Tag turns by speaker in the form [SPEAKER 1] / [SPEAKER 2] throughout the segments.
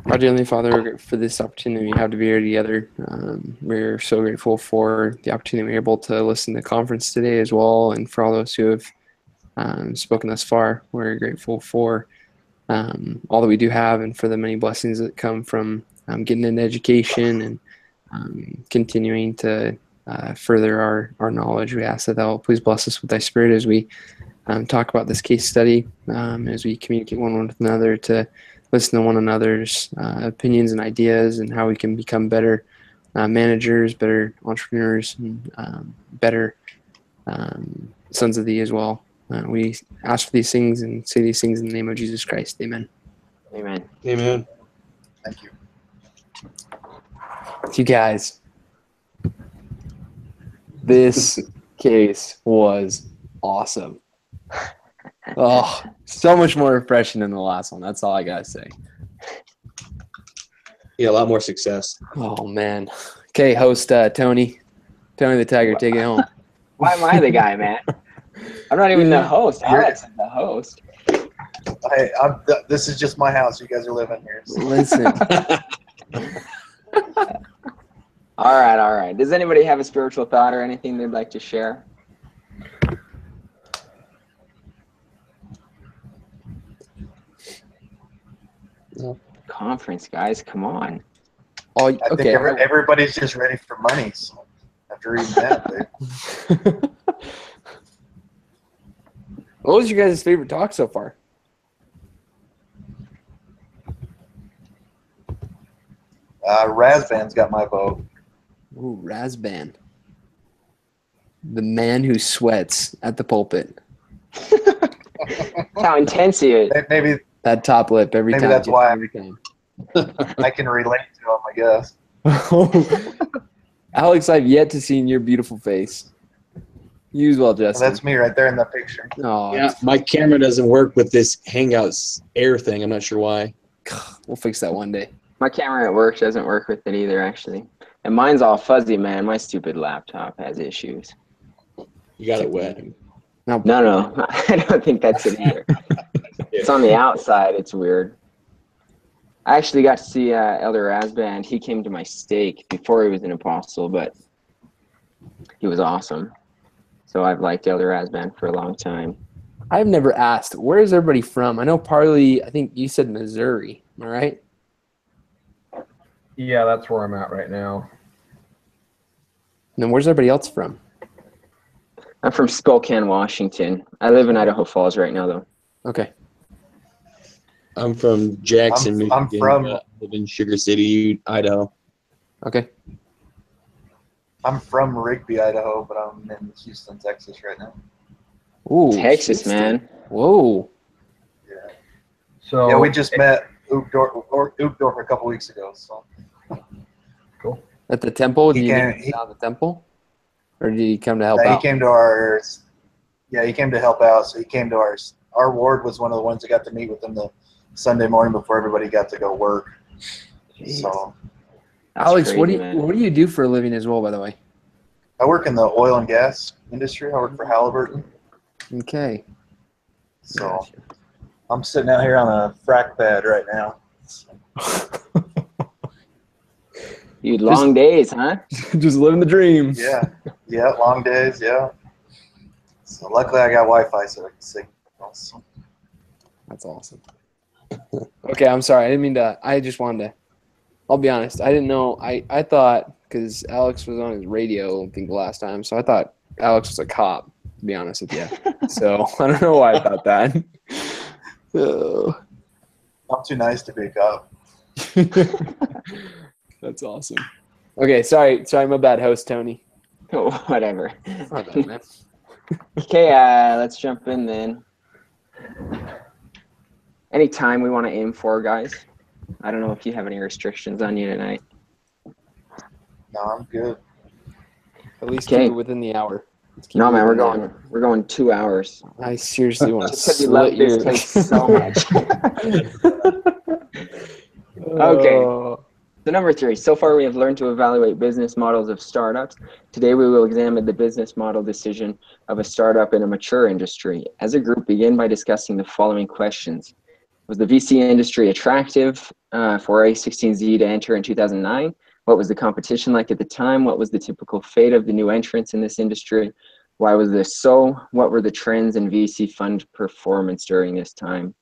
[SPEAKER 1] Our dear Heavenly Father, we're grateful for this opportunity we have to be here together. We're so grateful for the opportunity we're able to listen to the conference today as well, and for all those who have spoken thus far. We're grateful for all that we do have and for the many blessings that come from getting into education and continuing to further our knowledge. We ask that thou please bless us with thy spirit as we talk about this case study, as we communicate one with another, to listen to one another's opinions and ideas, and how we can become better managers, better entrepreneurs, and better sons of thee as well. We ask for these things and say these things in the name of Jesus Christ. Amen.
[SPEAKER 2] Amen.
[SPEAKER 3] Amen.
[SPEAKER 4] Thank you.
[SPEAKER 1] You guys, this case was awesome. Oh, so much more refreshing than the last one. That's all I gotta say.
[SPEAKER 3] Yeah, a lot more success.
[SPEAKER 1] Oh man. Okay, host Tony the Tiger, take it home.
[SPEAKER 2] Why am I the guy, man? I'm not even the host. Alex is the host.
[SPEAKER 4] This is just my house. You guys are living here. So.
[SPEAKER 1] Listen.
[SPEAKER 2] All right. Does anybody have a spiritual thought or anything they'd like to share?
[SPEAKER 1] No.
[SPEAKER 2] Conference, guys, come on.
[SPEAKER 1] Oh,
[SPEAKER 4] I think everybody's just ready for money. So after reading that,
[SPEAKER 1] What was your guys' favorite talk so far?
[SPEAKER 4] Razban's got my vote.
[SPEAKER 1] Ooh, Razban. The man who sweats at the pulpit.
[SPEAKER 2] How intense he is.
[SPEAKER 4] Maybe
[SPEAKER 1] That top lip every
[SPEAKER 4] Maybe
[SPEAKER 1] time.
[SPEAKER 4] that's why
[SPEAKER 1] every time.
[SPEAKER 4] I can relate to him, I guess.
[SPEAKER 1] Alex, I've yet to see your beautiful face. You as well, Justin.
[SPEAKER 4] That's me right there in that picture.
[SPEAKER 1] Oh,
[SPEAKER 3] Yeah, my camera doesn't work with this Hangouts Air thing. I'm not sure why.
[SPEAKER 1] we'll fix that one day.
[SPEAKER 2] My camera at work doesn't work with it either, actually. And mine's all fuzzy, man. My stupid laptop has issues.
[SPEAKER 3] You got it wet.
[SPEAKER 2] No. I don't think that's it either. It's on the outside. It's weird. I actually got to see Elder Razband. He came to my stake before he was an apostle, but he was awesome. So I've liked Elder Razband for a long time.
[SPEAKER 1] I've never asked, where is everybody from? I know partly, I think you said Missouri. Am I right?
[SPEAKER 5] Yeah, that's where I'm at right now.
[SPEAKER 1] And then where's everybody else from?
[SPEAKER 2] I'm from Spokane, Washington. I live in Idaho Falls right now, though.
[SPEAKER 1] Okay.
[SPEAKER 3] I'm from Jackson,
[SPEAKER 4] I'm
[SPEAKER 3] Michigan.
[SPEAKER 4] from-
[SPEAKER 3] I live in Sugar City, Idaho.
[SPEAKER 1] Okay.
[SPEAKER 4] I'm from Rigby, Idaho, but I'm in Houston, Texas right now.
[SPEAKER 1] Ooh,
[SPEAKER 2] Texas,
[SPEAKER 1] Houston.
[SPEAKER 2] man.
[SPEAKER 1] Whoa.
[SPEAKER 4] Yeah.
[SPEAKER 5] So
[SPEAKER 4] Yeah, we just met Oopdorf a couple weeks ago. So
[SPEAKER 5] cool.
[SPEAKER 1] At the temple? Did
[SPEAKER 4] He
[SPEAKER 1] you
[SPEAKER 4] came-
[SPEAKER 1] meet him down at the temple? Or did he come to help
[SPEAKER 4] he
[SPEAKER 1] out?
[SPEAKER 4] came to ours. Yeah, he came to help out. So he came to ours. Our ward was one of the ones that got to meet with him the Sunday morning before everybody got to go work.
[SPEAKER 1] Jeez.
[SPEAKER 4] So
[SPEAKER 1] Alex,
[SPEAKER 2] crazy,
[SPEAKER 1] what do
[SPEAKER 2] man.
[SPEAKER 1] you do for a living as well, by the way?
[SPEAKER 4] I work in the oil and gas industry. I work for Halliburton.
[SPEAKER 1] Okay.
[SPEAKER 4] So
[SPEAKER 1] Gotcha.
[SPEAKER 4] I'm sitting out here on a frack pad right now.
[SPEAKER 2] You long days, huh?
[SPEAKER 1] Just living the dream.
[SPEAKER 4] Yeah, long days. Yeah. So luckily I got Wi-Fi so I can signal. So.
[SPEAKER 1] That's awesome. Okay, I'm sorry. I didn't mean to. I just wanted to. I'll be honest. I didn't know. I thought, because Alex was on his radio, I think, the last time, so I thought Alex was a cop, to be honest with you. So I don't know why I thought that. Oh.
[SPEAKER 4] I'm too nice to be a cop.
[SPEAKER 1] That's awesome. Okay, sorry, my bad, host Tony.
[SPEAKER 2] Oh, whatever.
[SPEAKER 1] My bad, man.
[SPEAKER 2] Okay, let's jump in then. Any time we want to aim for, guys? I don't know if you have any restrictions on you tonight.
[SPEAKER 4] No, I'm good.
[SPEAKER 1] At least
[SPEAKER 2] Okay.
[SPEAKER 1] keep it within the hour. Let's keep
[SPEAKER 2] No,
[SPEAKER 1] it
[SPEAKER 2] man,
[SPEAKER 1] within
[SPEAKER 2] we're going 2 hours.
[SPEAKER 1] the hour. I seriously want to
[SPEAKER 2] Just because you love
[SPEAKER 1] slit
[SPEAKER 2] this
[SPEAKER 1] your.
[SPEAKER 2] place so much. Okay.
[SPEAKER 1] Oh.
[SPEAKER 2] So number 3, so far we have learned to evaluate business models of startups. Today we will examine the business model decision of a startup in a mature industry. As a group, begin by discussing the following questions. Was the VC industry attractive? for A16Z to enter in 2009? What was the competition like at the time? What was the typical fate of the new entrants in this industry? Why was this so? What were the trends in VC fund performance during this time?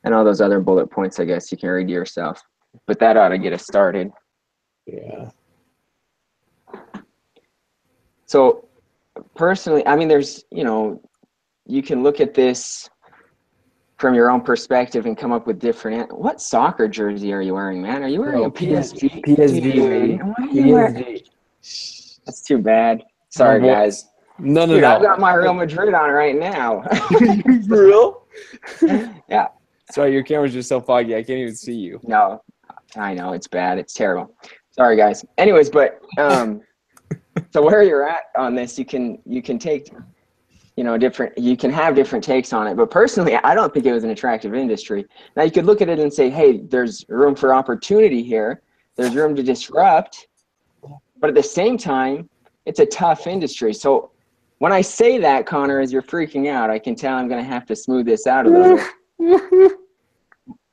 [SPEAKER 2] And all those other bullet points, I guess you can read yourself. But that ought to get us started.
[SPEAKER 3] Yeah.
[SPEAKER 2] So personally, I mean, there's, you know, you can look at this from your own perspective and come up with different. What soccer jersey are you wearing, man? Are you wearing a PSG?
[SPEAKER 1] PSG,
[SPEAKER 2] Dude,
[SPEAKER 1] baby.
[SPEAKER 2] what are you wearing?
[SPEAKER 1] PSG.
[SPEAKER 2] That's too bad. Sorry,
[SPEAKER 1] My boys.
[SPEAKER 2] guys.
[SPEAKER 1] No,
[SPEAKER 2] Dude, I've got
[SPEAKER 1] no.
[SPEAKER 2] my Real Madrid on right now.
[SPEAKER 1] For real?
[SPEAKER 2] Yeah.
[SPEAKER 1] Sorry, your camera's just so foggy. I can't even see you.
[SPEAKER 2] No, I know it's bad. It's terrible. Sorry, guys. Anyways, but so where you're at on this, you can take, you know, you can have different takes on it. But personally, I don't think it was an attractive industry. Now you could look at it and say, hey, there's room for opportunity here. There's room to disrupt. But at the same time, it's a tough industry. So when I say that, Connor, as you're freaking out, I can tell I'm going to have to smooth this out a little bit.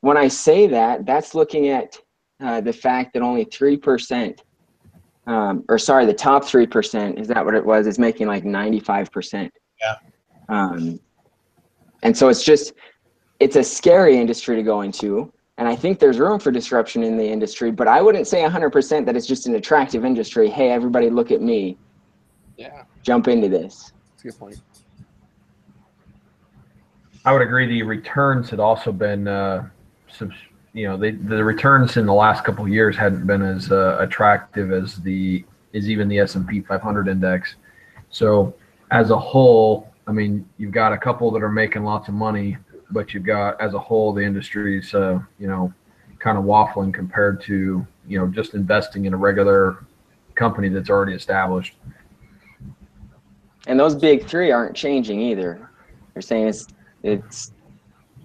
[SPEAKER 2] When I say that, that's looking at the fact that only 3%, or sorry, the top 3%, is that what it was, is making like 95%.
[SPEAKER 3] Yeah.
[SPEAKER 2] And so it's a scary industry to go into. And I think there's room for disruption in the industry, but I wouldn't say 100% that it's just an attractive industry. Hey, everybody look at me.
[SPEAKER 1] Yeah.
[SPEAKER 2] Jump into this.
[SPEAKER 1] That's a good point.
[SPEAKER 5] I would agree. The returns had also been, you know, the returns in the last couple of years hadn't been as attractive as even the S&P 500 index. So as a whole, I mean, you've got a couple that are making lots of money, but you've got, as a whole, the industry's, you know, kind of waffling compared to, you know, just investing in a regular company that's already established.
[SPEAKER 2] And those big three aren't changing either. You're saying it's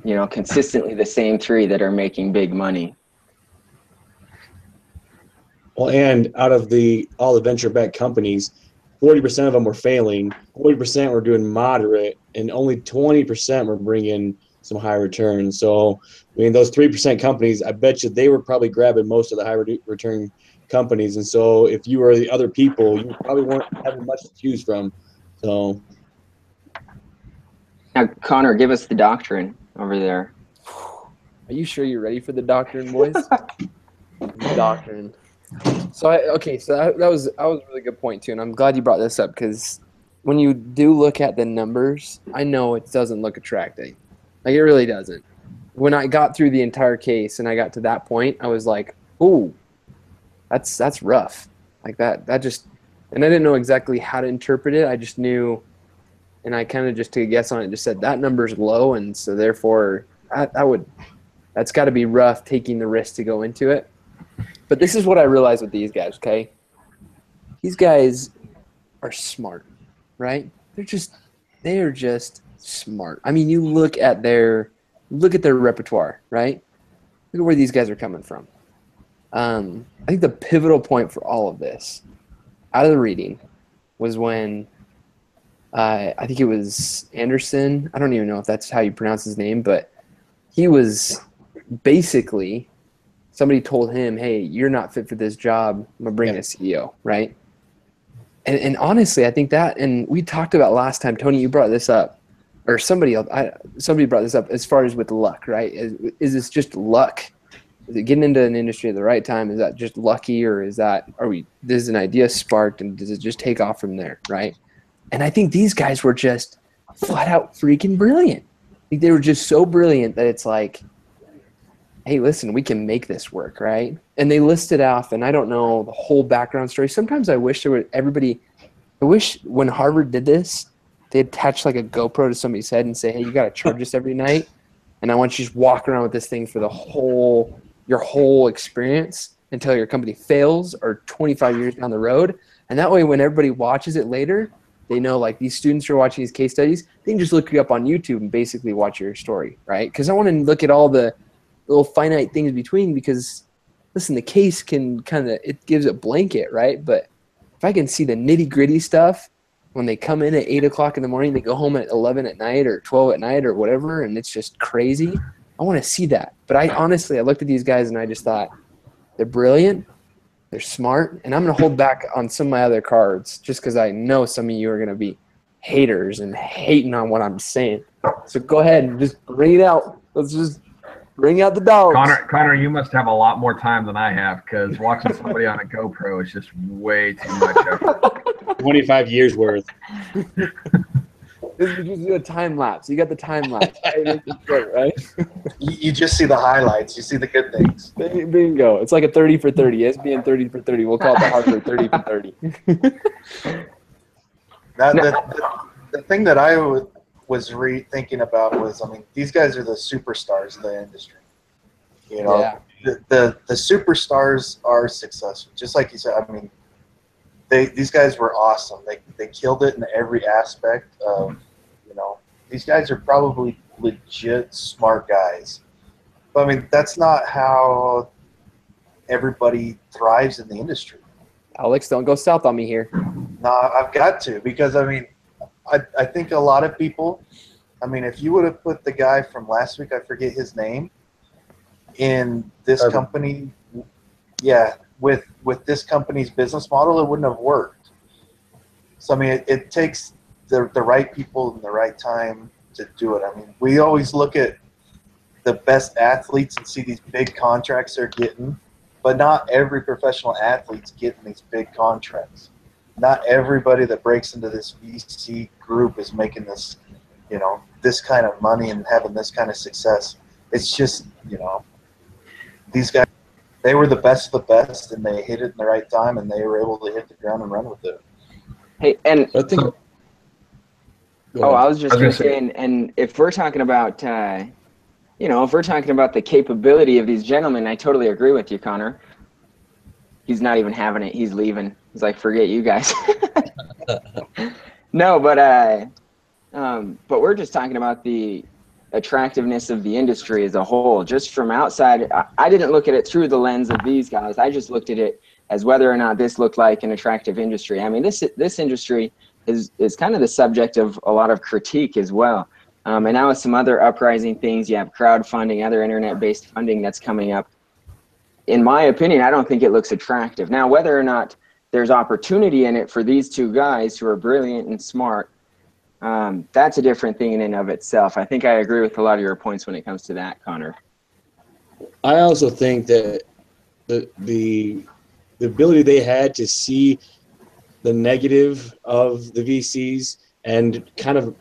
[SPEAKER 2] you know, consistently the same three that are making big money.
[SPEAKER 3] Well, and out of all the venture-backed companies, 40% of them were failing, 40% were doing moderate, and only 20% were bringing some high returns. So, I mean, those 3% companies, I bet you they were probably grabbing most of the high return companies. And so if you were the other people, you probably weren't having much to choose from. So,
[SPEAKER 2] Now, Connor, give us the doctrine over there.
[SPEAKER 1] Are you sure you're ready for the doctrine, boys? The doctrine. So that was a really good point too, and I'm glad you brought this up, because when you do look at the numbers, I know it doesn't look attractive. Like, it really doesn't. When I got through the entire case and I got to that point, I was like, "Ooh, that's rough." Like that just, and I didn't know exactly how to interpret it. I just knew, and I kind of just took a guess on it. Just said that number's low, and so therefore that's got to be rough taking the risk to go into it. But this is what I realized with these guys, okay? These guys are smart, right? They are just smart. I mean, you look at their repertoire, right? Look at where these guys are coming from. I think the pivotal point for all of this, out of the reading, was when I think it was Anderson. I don't even know if that's how you pronounce his name, but he was basically, somebody told him, "Hey, you're not fit for this job. I'm gonna bring in a CEO," right? And honestly, I think that, and we talked about last time, Tony, you brought this up, or somebody brought this up as far as with luck, right? Is this just luck? Is it getting into an industry at the right time? Is that just lucky, or is an idea sparked, and does it just take off from there, right? And I think these guys were just flat out freaking brilliant. I think they were just so brilliant that it's like, hey, listen, we can make this work, right? And they listed off, and I don't know the whole background story. Sometimes I wish I wish when Harvard did this, they attach like a GoPro to somebody's head and say, hey, you got to charge this every night. And I want you to just walk around with this thing for your whole experience until your company fails or 25 years down the road. And that way, when everybody watches it later, they know, like, these students who are watching these case studies, they can just look you up on YouTube and basically watch your story, right? Because I want to look at all the little finite things between, because, listen, the case can it gives a blanket, right? But if I can see the nitty gritty stuff, when they come in at 8 o'clock in the morning, they go home at 11 at night or 12 at night or whatever, and it's just crazy. I want to see that. But I looked at these guys and I just thought, they're brilliant, they're smart, and I'm going to hold back on some of my other cards just because I know some of you are going to be haters and hating on what I'm saying. So go ahead and just bring it out. Let's just bring out the dogs.
[SPEAKER 5] Connor, you must have a lot more time than I have, because watching somebody on a GoPro is just way too much effort.
[SPEAKER 3] 25 years worth.
[SPEAKER 1] This is just a time lapse. You got the time lapse, right?
[SPEAKER 4] You just see the highlights. You see the good things.
[SPEAKER 1] Bingo. It's like a 30 for 30. SBN 30 for 30. We'll call it the Harvard 30 for 30.
[SPEAKER 4] The thing that I was thinking about was, I mean, these guys are the superstars of the industry. You know,
[SPEAKER 1] Yeah.
[SPEAKER 4] the superstars are successful. Just like you said, I mean, these guys were awesome. They killed it in every aspect of, you know, these guys are probably legit smart guys. But I mean, that's not how everybody thrives in the industry.
[SPEAKER 1] Alex, don't go south on me here.
[SPEAKER 4] No, I've got to, because I mean, I think a lot of people, I mean, if you would have put the guy from last week, I forget his name, in this company, yeah, with this company's business model, it wouldn't have worked. So, I mean, it takes the right people in the right time to do it. I mean, we always look at the best athletes and see these big contracts they're getting, but not every professional athlete's getting these big contracts. Not everybody that breaks into this VC group is making this, you know, this kind of money and having this kind of success. It's just, you know, these guys, they were the best of the best, and they hit it in the right time, and they were able to hit the ground and run with it.
[SPEAKER 2] Hey, and
[SPEAKER 3] I think.
[SPEAKER 2] I was just going to say, and if we're talking about, you know, if we're talking about the capability of these gentlemen, I totally agree with you, Connor. He's not even having it. He's leaving. He's like, forget you guys. No, but we're just talking about the attractiveness of the industry as a whole. Just from outside, I didn't look at it through the lens of these guys. I just looked at it as whether or not this looked like an attractive industry. I mean, this industry is kind of the subject of a lot of critique as well. And now with some other uprising things, you have crowdfunding, other internet-based funding that's coming up. In my opinion, I don't think it looks attractive. Now, whether or not there's opportunity in it for these two guys who are brilliant and smart, that's a different thing in and of itself. I think I agree with a lot of your points when it comes to that, Connor.
[SPEAKER 3] I also think that the ability they had to see the negative of the VCs and kind of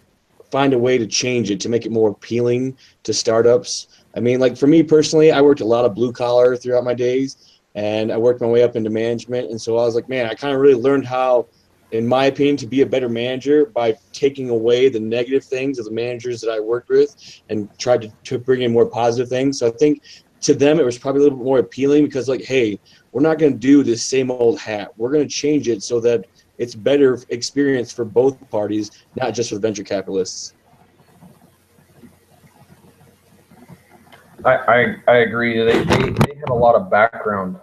[SPEAKER 3] find a way to change it to make it more appealing to startups. I mean, like for me personally, I worked a lot of blue collar throughout my days, and I worked my way up into management. And so I was like, man, I kind of really learned how, in my opinion, to be a better manager by taking away the negative things of the managers that I worked with and tried to bring in more positive things. So I think to them, it was probably a little bit more appealing because, like, hey, we're not going to do this same old hat. We're going to change it so that it's better experience for both parties, not just for the venture capitalists.
[SPEAKER 5] I agree. They had a lot of background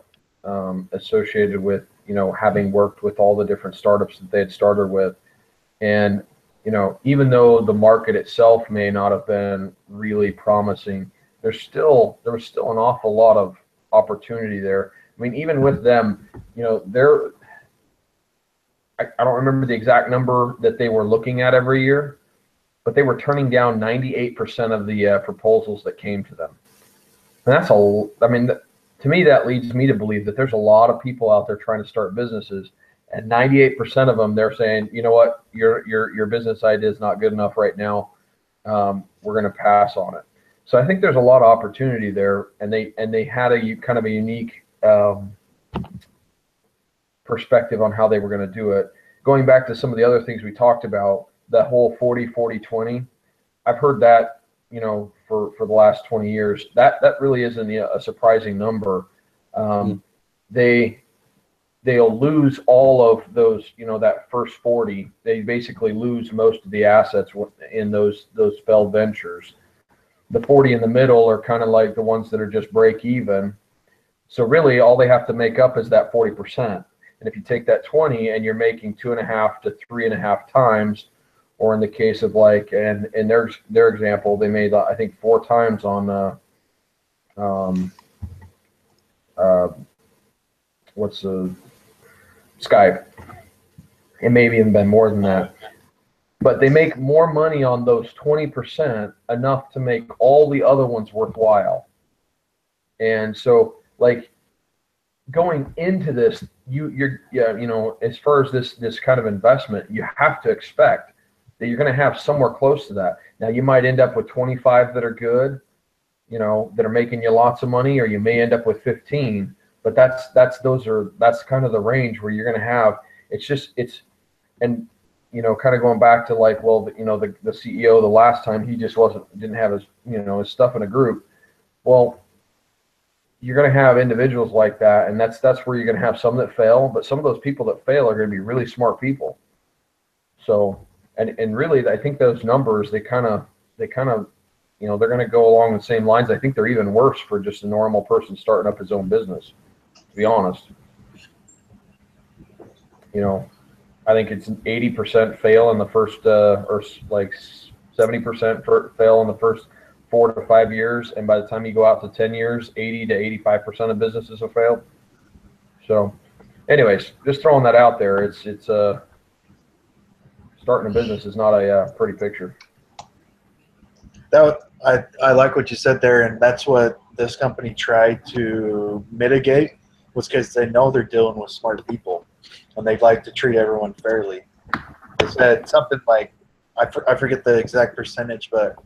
[SPEAKER 5] associated with, you know, having worked with all the different startups that they had started with. And, you know, even though the market itself may not have been really promising, there was still an awful lot of opportunity there. I mean, even with them, you know, I don't remember the exact number that they were looking at every year, but they were turning down 98% of the proposals that came to them. And that's I mean, to me, that leads me to believe that there's a lot of people out there trying to start businesses, and 98% of them, they're saying, you know what, your business idea is not good enough right now. We're going to pass on it. So I think there's a lot of opportunity there, and they had a kind of a unique perspective on how they were going to do it. Going back to some of the other things we talked about, that whole 40-40-20, I've heard that, you know, for the last 20 years. That really isn't a surprising number. They'll lose all of those, you know, that first 40. They basically lose most of the assets in those failed ventures. The 40 in the middle are kind of like the ones that are just break even. So really all they have to make up is that 40%. And if you take that 20 and you're making 2.5 to 3.5 times, or in the case of like, and their example, they made, I think, 4 times on what's the Skype. It may even been more than that. But they make more money on those 20%, enough to make all the other ones worthwhile. And so, like, going into this, you know, as far as this kind of investment, you have to expect that you're going to have somewhere close to that. Now, you might end up with 25 that are good, you know, that are making you lots of money, or you may end up with 15. But that's kind of the range where you're going to have. And you know, kind of going back to like, well, you know, the CEO the last time, he just didn't have his, you know, his stuff in a group. Well, you're going to have individuals like that, and that's where you're going to have some that fail. But some of those people that fail are going to be really smart people. So, and really, I think those numbers, they kind of, you know, they're going to go along the same lines. I think they're even worse for just a normal person starting up his own business, to be honest. You know, I think it's 80% fail in the first, or like 70% fail in the first 4 to 5 years, and by the time you go out to 10 years, 80 to 85% of businesses have failed. So, anyways, just throwing that out there. It's starting a business is not a pretty picture.
[SPEAKER 4] I like what you said there, and that's what this company tried to mitigate, was because they know they're dealing with smart people, and they'd like to treat everyone fairly. They said something like, I forget the exact percentage, but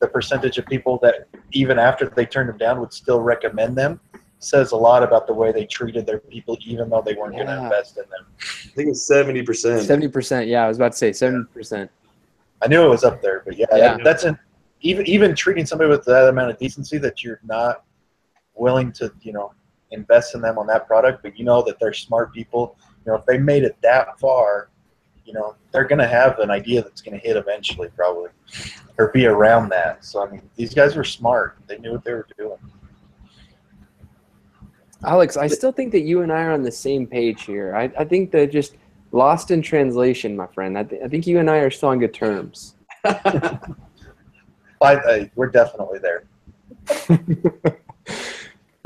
[SPEAKER 4] the percentage of people that even after they turned them down would still recommend them says a lot about the way they treated their people, even though they weren't going to invest in them.
[SPEAKER 3] I think it's 70%.
[SPEAKER 1] 70%. Yeah, I was about to say 70%.
[SPEAKER 4] I knew it was up there, but that's even treating somebody with that amount of decency that you're not willing to, you know, invest in them on that product, but you know that they're smart people. You know, if they made it that far, you know, they're going to have an idea that's going to hit eventually, probably, or be around that. So, I mean, these guys were smart. They knew what they were doing.
[SPEAKER 1] Alex, I still think that you and I are on the same page here. I think they're just lost in translation, my friend. I think you and I are still on good terms.
[SPEAKER 4] We're definitely there.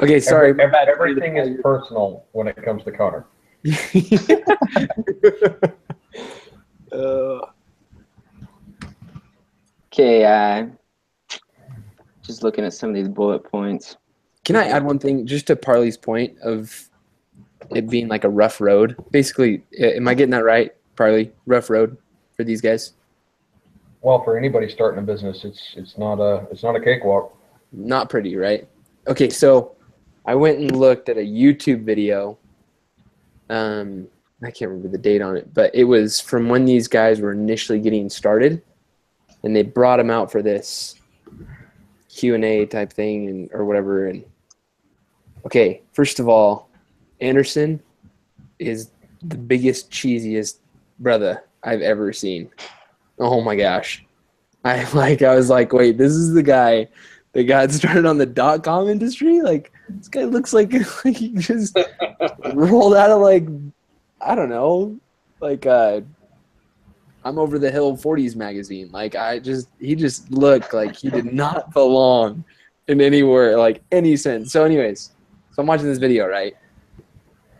[SPEAKER 1] Okay, sorry.
[SPEAKER 5] Everything is personal when it comes to Connor.
[SPEAKER 2] Okay, just looking at some of these bullet points.
[SPEAKER 1] Can I add one thing just to Parley's point of it being like a rough road? Basically, am I getting that right, Parley? Rough road for these guys?
[SPEAKER 5] Well, for anybody starting a business, it's not a cakewalk.
[SPEAKER 1] Not pretty, right? Okay, so I went and looked at a YouTube video. I can't remember the date on it, but it was from when these guys were initially getting started, and they brought them out for this Q&A type thing or whatever. And okay, first of all, Anderson is the biggest, cheesiest brother I've ever seen. Oh my gosh. I was like, wait, this is the guy that got started on the .com industry? Like, this guy looks like he just rolled out of, like, I don't know, like I'm Over the Hill 40s magazine. Like, he just looked like he did not belong in anywhere, like any sense. So anyways, so I'm watching this video, right?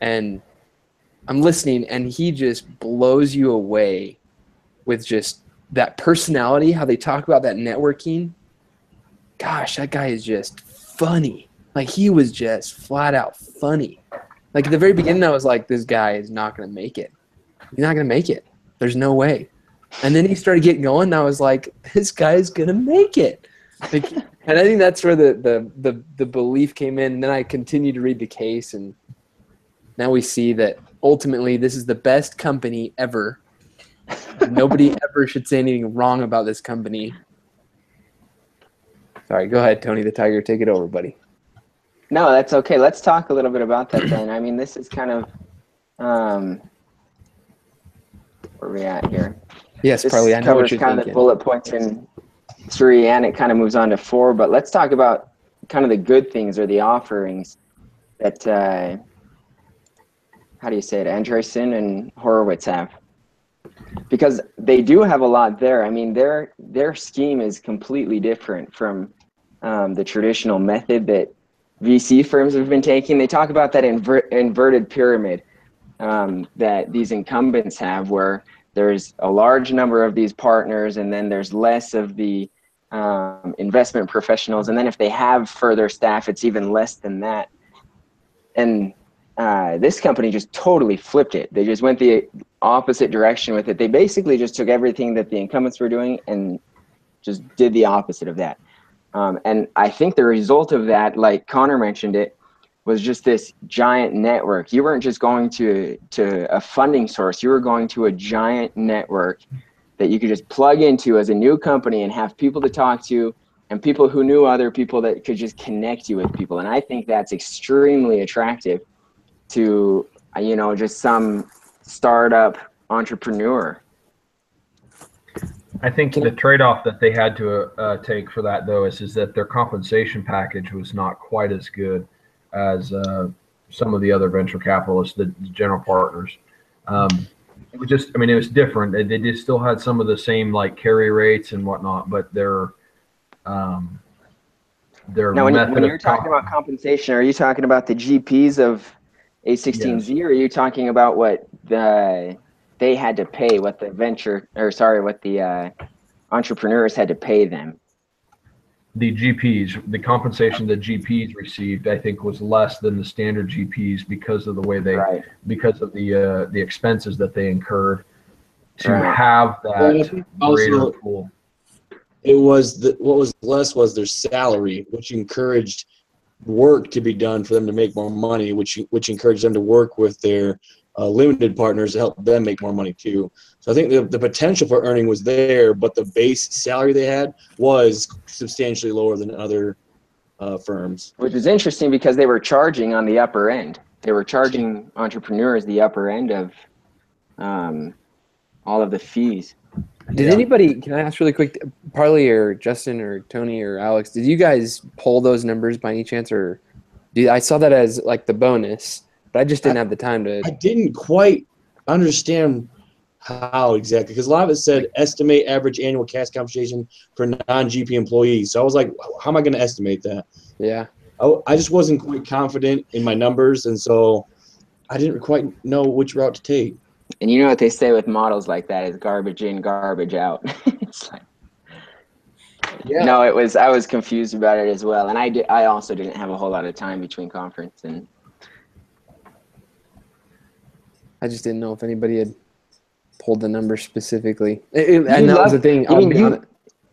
[SPEAKER 1] And I'm listening, and he just blows you away with just that personality, how they talk about that networking. Gosh, that guy is just funny. Like, he was just flat out funny. Like, at the very beginning, I was like, this guy is not going to make it. He's not going to make it. There's no way. And then he started getting going, and I was like, this guy's going to make it. Like, and I think that's where the belief came in. And then I continued to read the case, and now we see that ultimately this is the best company ever. Nobody ever should say anything wrong about this company. Sorry, go ahead, Tony the Tiger. Take it over, buddy.
[SPEAKER 2] No, that's okay. Let's talk a little bit about that then. I mean, this is kind of where are we at here?
[SPEAKER 1] Yes,
[SPEAKER 2] this
[SPEAKER 1] Parley, I know what
[SPEAKER 2] covers
[SPEAKER 1] you're
[SPEAKER 2] kind
[SPEAKER 1] thinking.
[SPEAKER 2] of the bullet points in 3, and it kind of moves on to 4. But let's talk about kind of the good things or the offerings that how do you say it? Andreessen and Horowitz have, because they do have a lot there. I mean, their scheme is completely different from the traditional method that VC firms have been taking. They talk about that inverted pyramid that these incumbents have, where there's a large number of these partners, and then there's less of the investment professionals, and then if they have further staff, it's even less than that. And this company just totally flipped it. They just went the opposite direction with it. They basically just took everything that the incumbents were doing and just did the opposite of that. And I think the result of that, like Connor mentioned it, was just this giant network. You weren't just going to a funding source. You were going to a giant network that you could just plug into as a new company and have people to talk to, and people who knew other people that could just connect you with people. And I think that's extremely attractive to, you know, just some startup entrepreneur.
[SPEAKER 5] I think the trade-off that they had to take for that, though, is that their compensation package was not quite as good as some of the other venture capitalists, the general partners. It was just, I mean, it was different. They just still had some of the same like carry rates and whatnot, but their
[SPEAKER 2] now, when you're talking about compensation, are you talking about the GPs of A16Z, yes, or are you talking about what they had to pay, what the entrepreneurs had to pay them?
[SPEAKER 5] The GPs, the compensation that GPs received, I think, was less than the standard GPs because of the way they, because of the expenses that they incurred to have that greater pool.
[SPEAKER 3] It was what was less was their salary, which encouraged work to be done for them to make more money, which encouraged them to work with their limited partners to help them make more money too. So I think the potential for earning was there, but the base salary they had was substantially lower than other firms.
[SPEAKER 2] Which is interesting because they were charging on the upper end. They were charging entrepreneurs the upper end of all of the fees.
[SPEAKER 1] Did anybody, can I ask really quick, Parley or Justin or Tony or Alex, did you guys pull those numbers by any chance? Or I saw that as like the bonus, but I just didn't have the time to.
[SPEAKER 3] I didn't quite understand how exactly, because a lot of it said estimate average annual cash compensation for non-GP employees. So I was like, how am I going to estimate that?
[SPEAKER 1] Yeah.
[SPEAKER 3] I just wasn't quite confident in my numbers, and so I didn't quite know which route to take.
[SPEAKER 2] And you know what they say with models like that is garbage in, garbage out. It's like, yeah. No, I was confused about it as well, and I also didn't have a whole lot of time between conference, and
[SPEAKER 1] I just didn't know if anybody had pulled the numbers specifically. And that was the thing.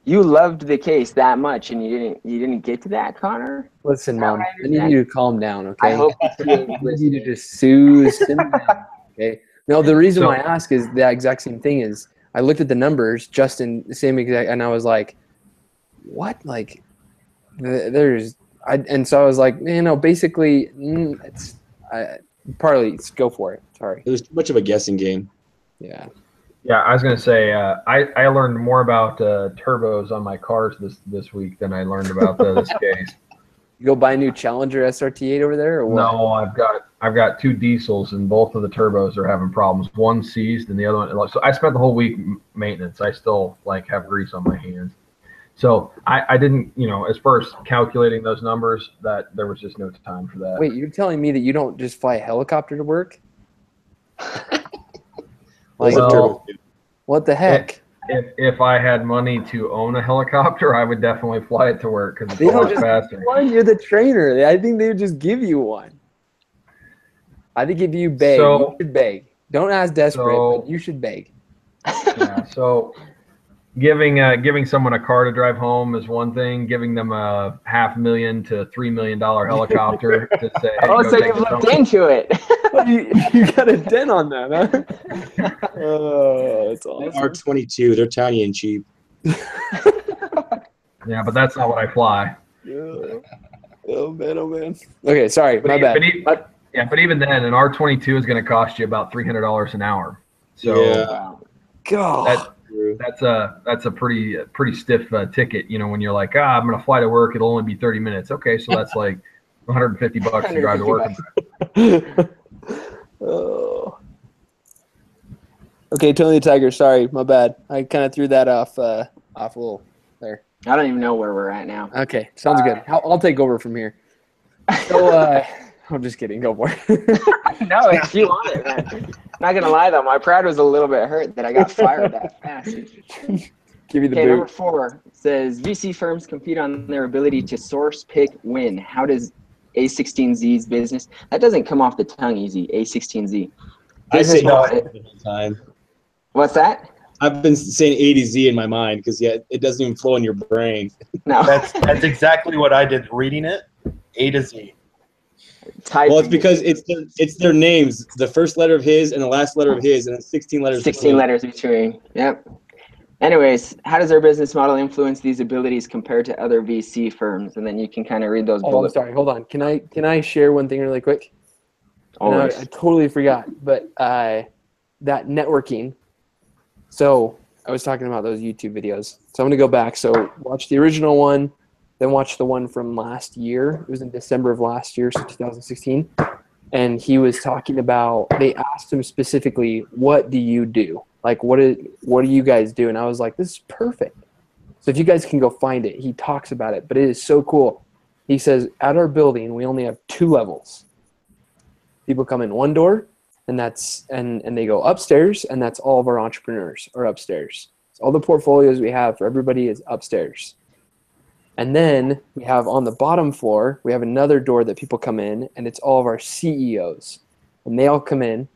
[SPEAKER 2] You loved the case that much, and you didn't get to that, Connor?
[SPEAKER 1] Listen, Mom, I need you to calm down, okay?
[SPEAKER 2] I hope
[SPEAKER 1] I need you to just soothe down, okay? No, the reason why I ask is the exact same thing is I looked at the numbers, Justin, the same exact, and I was like, what? Like, and so I was like, man, no, basically, Parley, go for it. Sorry.
[SPEAKER 3] It was too much of a guessing game.
[SPEAKER 1] Yeah.
[SPEAKER 5] Yeah, I was going to say, I learned more about turbos on my cars this week than I learned about this case.
[SPEAKER 1] You go buy a new Challenger SRT8 over there, or what?
[SPEAKER 5] No, I've got two diesels, and both of the turbos are having problems. One seized, and the other one. So I spent the whole week maintenance. I still have grease on my hands. So I didn't, as far as calculating those numbers, that there was just no time for that.
[SPEAKER 1] Wait, you're telling me that you don't just fly a helicopter to work? What the heck?
[SPEAKER 5] If I had money to own a helicopter, I would definitely fly it to work because it's a lot faster.
[SPEAKER 1] You're the trainer. I think they would just give you one. I think if you beg, you should beg. Don't ask desperate, but you should beg.
[SPEAKER 5] Yeah. So giving someone a car to drive home is one thing. Giving them a $500,000 to $3 million helicopter to say, hey,
[SPEAKER 2] so you've looked into it.
[SPEAKER 1] you got a dent on that, huh? Oh, that's awesome.
[SPEAKER 3] R22, they're tiny and cheap.
[SPEAKER 5] Yeah, but that's not what I fly.
[SPEAKER 1] Yeah. Oh man. Okay, sorry, my bad.
[SPEAKER 5] But even then, an R22 is going to cost you about $300 an hour. So
[SPEAKER 3] yeah.
[SPEAKER 1] God.
[SPEAKER 5] That's a pretty stiff ticket, when you're like, I'm gonna fly to work, it'll only be 30 minutes. Okay, so that's like $150 to drive to work.
[SPEAKER 1] Oh. Okay, Tony the Tiger, sorry, my bad. I kind of threw that off a little there.
[SPEAKER 2] I don't even know where we're at now.
[SPEAKER 1] Okay, sounds good. I'll take over from here. So, I'm just kidding. Go for it.
[SPEAKER 2] No, if you want it, man. Not gonna lie though, my pride was a little bit hurt that I got fired that fast.
[SPEAKER 1] Give you the
[SPEAKER 2] Okay,
[SPEAKER 1] boot.
[SPEAKER 2] number 4 says VC firms compete on their ability to source, pick, win. How does A16Z's business? That doesn't come off the tongue easy. A16Z.
[SPEAKER 3] I say
[SPEAKER 2] Business model-
[SPEAKER 3] the whole time.
[SPEAKER 2] What's that?
[SPEAKER 3] I've been saying A to Z in my mind because it doesn't even flow in your brain.
[SPEAKER 2] No.
[SPEAKER 4] That's exactly what I did reading it. A to Z.
[SPEAKER 2] Typing.
[SPEAKER 3] Well, it's because it's their names, the first letter of his and the last letter of his, and then 16 letters.
[SPEAKER 2] 16 letters between. Yep. Anyways, how does their business model influence these abilities compared to other VC firms? And then you can kind of read those
[SPEAKER 1] Oh, I'm
[SPEAKER 2] bullets.
[SPEAKER 1] sorry. Hold on. Can I share one thing really quick? No, I totally forgot. But that networking. So I was talking about those YouTube videos. So I'm gonna go back. So watch the original one, then watch the one from last year. It was in December of last year, so 2016. And he was talking about. They asked him specifically, "What do you do? Like, what do you guys do?" And I was like, "This is perfect." So if you guys can go find it, he talks about it, but it is so cool. He says, at our building, we only have 2 levels. People come in one door, and and they go upstairs, and that's all of our entrepreneurs are upstairs. So all the portfolios we have for everybody is upstairs. And then we have on the bottom floor, we have another door that people come in, and it's all of our CEOs. And they all come in,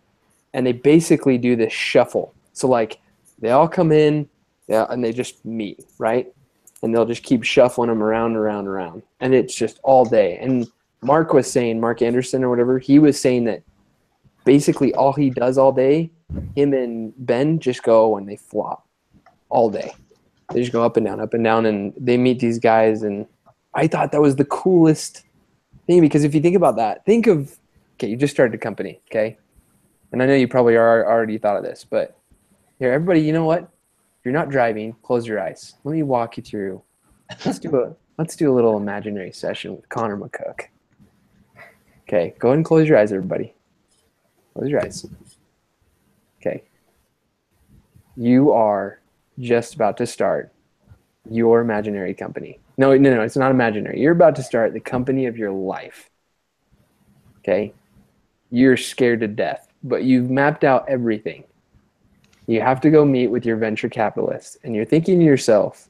[SPEAKER 1] and they basically do this shuffle. So like they all come in, and they just meet, right? And they'll just keep shuffling them around, around, around. And it's just all day. And Mark Anderson or whatever, he was saying that basically all he does all day, him and Ben just go and they flop all day. They just go up and down, and they meet these guys. And I thought that was the coolest thing, because if you think about that, you just started a company, okay? And I know you probably already thought of this, but here, everybody, you know what? If you're not driving, close your eyes. Let me walk you through. Let's do a little imaginary session with Connor McCook. Okay, go ahead and close your eyes, everybody. Close your eyes. Okay. You are just about to start your imaginary company. No, it's not imaginary. You're about to start the company of your life. Okay? You're scared to death, but you've mapped out everything. You have to go meet with your venture capitalist, and you're thinking to yourself,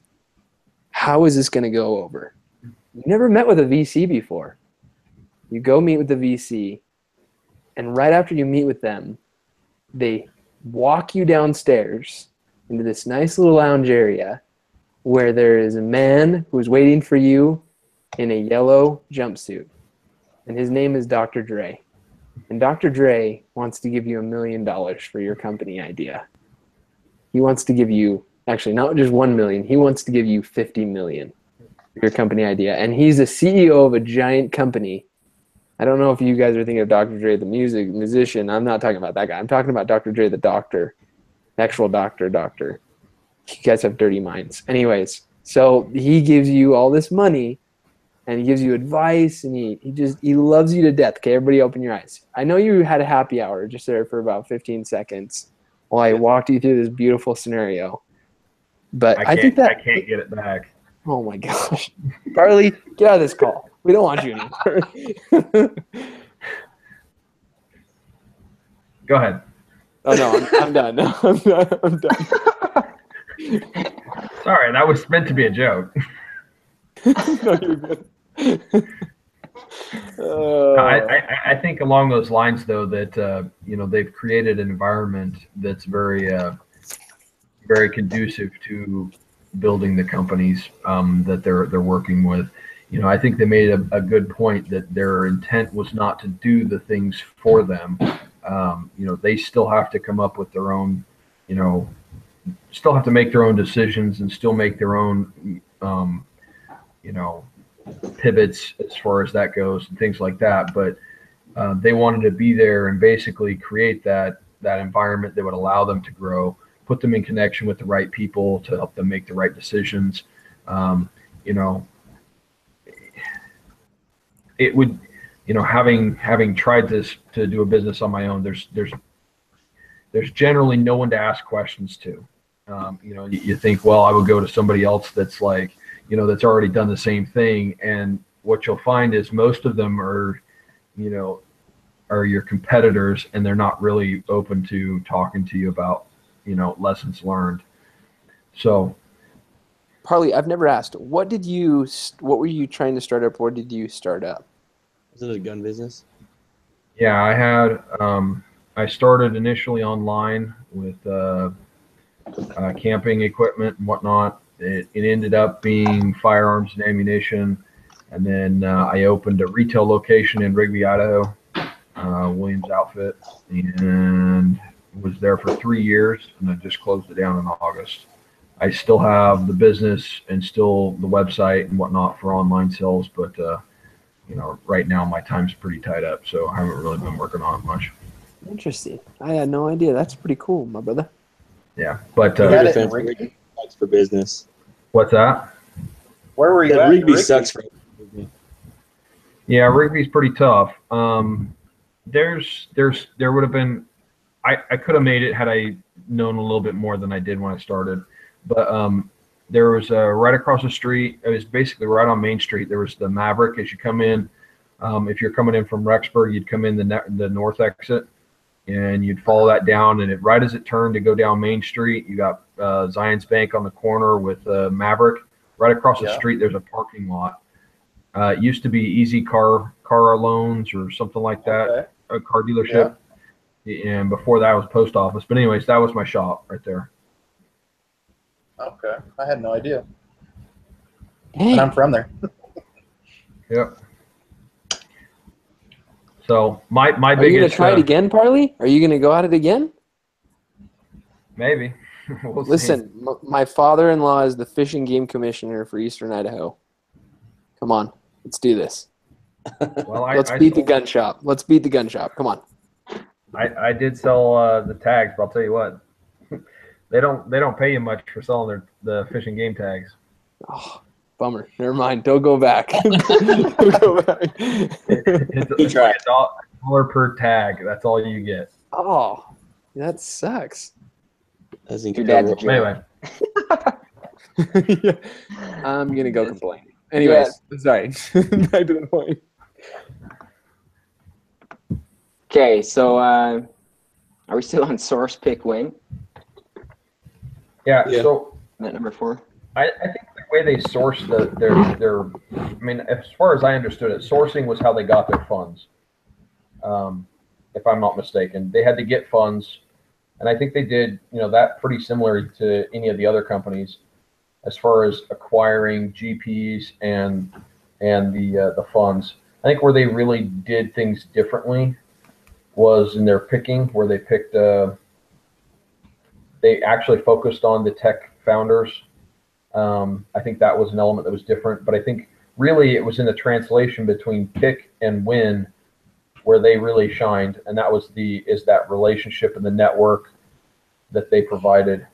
[SPEAKER 1] how is this going to go over? You've never met with a VC before. You go meet with the VC, and right after you meet with them, they walk you downstairs into this nice little lounge area where there is a man who's waiting for you in a yellow jumpsuit. And his name is Dr. Dre. And Dr. Dre wants to give you $1 million for your company idea. He wants to give you, actually not just 1 million, he wants to give you 50 million for your company idea. And he's the CEO of a giant company. I don't know if you guys are thinking of Dr. Dre, the musician. I'm not talking about that guy. I'm talking about Dr. Dre, the doctor, actual doctor. You guys have dirty minds. Anyways, so he gives you all this money, and he gives you advice, and he loves you to death. Okay, everybody open your eyes. I know you had a happy hour just there for about 15 seconds while I walked you through this beautiful scenario. But I think that
[SPEAKER 5] I can't get it back.
[SPEAKER 1] Oh my gosh. Carly, get out of this call. We don't want you anymore.
[SPEAKER 5] Go ahead.
[SPEAKER 1] Oh no, I'm done. No, I'm done.
[SPEAKER 5] Sorry, that was meant to be a joke.
[SPEAKER 1] No, you're good.
[SPEAKER 5] I think along those lines, though, that they've created an environment that's very very conducive to building the companies that they're working with. I think they made a good point that their intent was not to do the things for them. They still have to come up with their own, still have to make their own decisions and still make their own, pivots as far as that goes and things like that. But they wanted to be there and basically create that environment that would allow them to grow, put them in connection with the right people to help them make the right decisions. It would, having tried this to do a business on my own, there's generally no one to ask questions to. You think, well, I would go to somebody else that's like, that's already done the same thing. And what you'll find is most of them are, are your competitors, and they're not really open to talking to you about, lessons learned. So,
[SPEAKER 1] Parley, I've never asked. What were you trying to start up? What did you start up?
[SPEAKER 3] Was it a gun business?
[SPEAKER 5] yeah, I started initially online with camping equipment and whatnot. It ended up being firearms and ammunition. And then I opened a retail location in Rigby, Idaho, Williams Outfit, and was there for 3 years, and I just closed it down in August. I still have the business and still the website and whatnot for online sales, but right now my time's pretty tied up, so I haven't really been working on it much.
[SPEAKER 1] Interesting. I had no idea. That's pretty cool, my brother.
[SPEAKER 5] Yeah, but
[SPEAKER 4] had it in Rigby?
[SPEAKER 3] Sucks for business.
[SPEAKER 5] what's that?
[SPEAKER 4] Where were you
[SPEAKER 3] That
[SPEAKER 4] at?
[SPEAKER 3] Rigby
[SPEAKER 4] Rigby?
[SPEAKER 3] sucks for.
[SPEAKER 5] Yeah, Rigby's pretty tough. There would have been, I could have made it had I known a little bit more than I did when I started. But there was right across the street. It was basically right on Main Street. There was the Maverick as you come in. If you're coming in from Rexburg, you'd come in the north exit, and you'd follow that down. And right as it turned to go down Main Street, you got Zions Bank on the corner with Maverick. Right across the street, there's a parking lot. It used to be Easy Car Loans or something like that, a car dealership. Yeah. And before that was post office. But anyways, that was my shop right there.
[SPEAKER 4] Okay, I had no idea.
[SPEAKER 1] Hey.
[SPEAKER 4] And I'm from there.
[SPEAKER 5] Yep. So my
[SPEAKER 1] Are
[SPEAKER 5] biggest.
[SPEAKER 1] you gonna try it again, Parley? Are you gonna go at it again?
[SPEAKER 5] Maybe. We'll see.
[SPEAKER 1] Listen, my father-in-law is the Fish and Game Commissioner for Eastern Idaho. Come on, let's do this.
[SPEAKER 5] Well,
[SPEAKER 1] Let's beat the gun shop. Let's beat the gun shop. Come on.
[SPEAKER 5] I did sell the tags, but I'll tell you what, they don't pay you much for selling the Fish and Game tags.
[SPEAKER 1] Oh, bummer. Never mind. Don't go back. Don't go back.
[SPEAKER 5] It's like $1 per tag. That's all you get.
[SPEAKER 1] Oh, that sucks.
[SPEAKER 3] That's
[SPEAKER 2] Your dad's a
[SPEAKER 3] incredible.
[SPEAKER 2] jerk.
[SPEAKER 5] Anyway,
[SPEAKER 1] I'm gonna go complain. Anyways, sorry. Back to the point.
[SPEAKER 2] Okay, so are we still on source pick win?
[SPEAKER 5] yeah.
[SPEAKER 3] Yeah.
[SPEAKER 5] So
[SPEAKER 2] That number 4?
[SPEAKER 5] I think the way they source their I mean, as far as I understood it, sourcing was how they got their funds. If I'm not mistaken, they had to get funds, and I think they did, that pretty similar to any of the other companies, as far as acquiring GPs and the funds. I think where they really did things differently was in their picking, where they picked. They actually focused on the tech founders. I think that was an element that was different, but I think really it was in the translation between pick and win where they really shined, and that was that relationship and the network that they provided.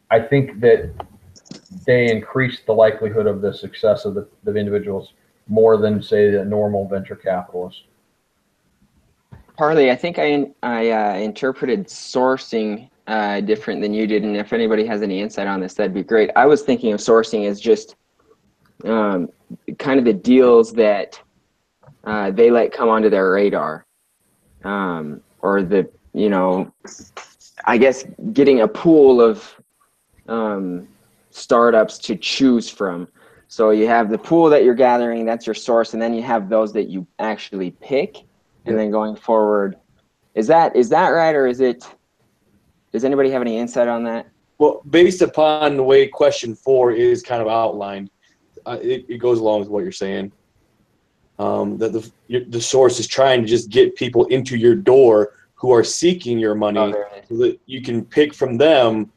[SPEAKER 5] I think that they increased the likelihood of the success of the individuals more than, say, the normal venture capitalist.
[SPEAKER 2] Parley, I think I interpreted sourcing different than you did, and if anybody has any insight on this, that'd be great. I was thinking of sourcing as just kind of the deals that they let come onto their radar, or I guess getting a pool of startups to choose from. So you have the pool that you're gathering, that's your source, and then you have those that you actually pick. And then going forward, is that right, or is it? Does anybody have any insight on that?
[SPEAKER 3] Well, based upon the way question 4 is kind of outlined, it goes along with what you're saying. That the source is trying to just get people into your door who are seeking your money, so that you can pick from them,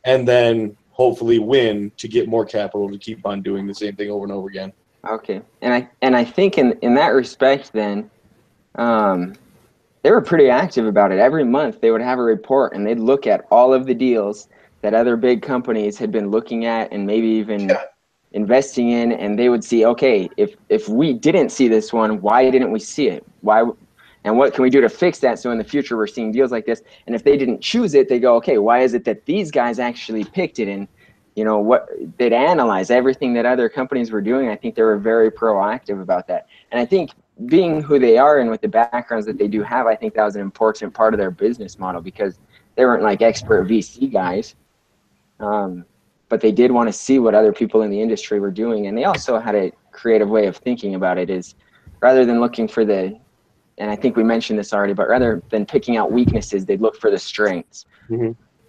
[SPEAKER 3] and then hopefully win to get more capital to keep on doing the same thing over and over again.
[SPEAKER 2] Okay, and I think in that respect, then. They were pretty active about it. Every month they would have a report, and they'd look at all of the deals that other big companies had been looking at and maybe even investing in, and they would see, okay, if we didn't see this one, why didn't we see it? Why, and what can we do to fix that so in the future we're seeing deals like this? And if they didn't choose it, they go, okay, why is it that these guys actually picked it? you know, what they'd analyze everything that other companies were doing. I think they were very proactive about that. And I think being who they are and with the backgrounds that they do have, I think that was an important part of their business model, because they weren't like expert VC guys. But they did want to see what other people in the industry were doing. And they also had a creative way of thinking about it, is rather than looking for the, and I think we mentioned this already, but rather than picking out weaknesses, they'd look for the strengths,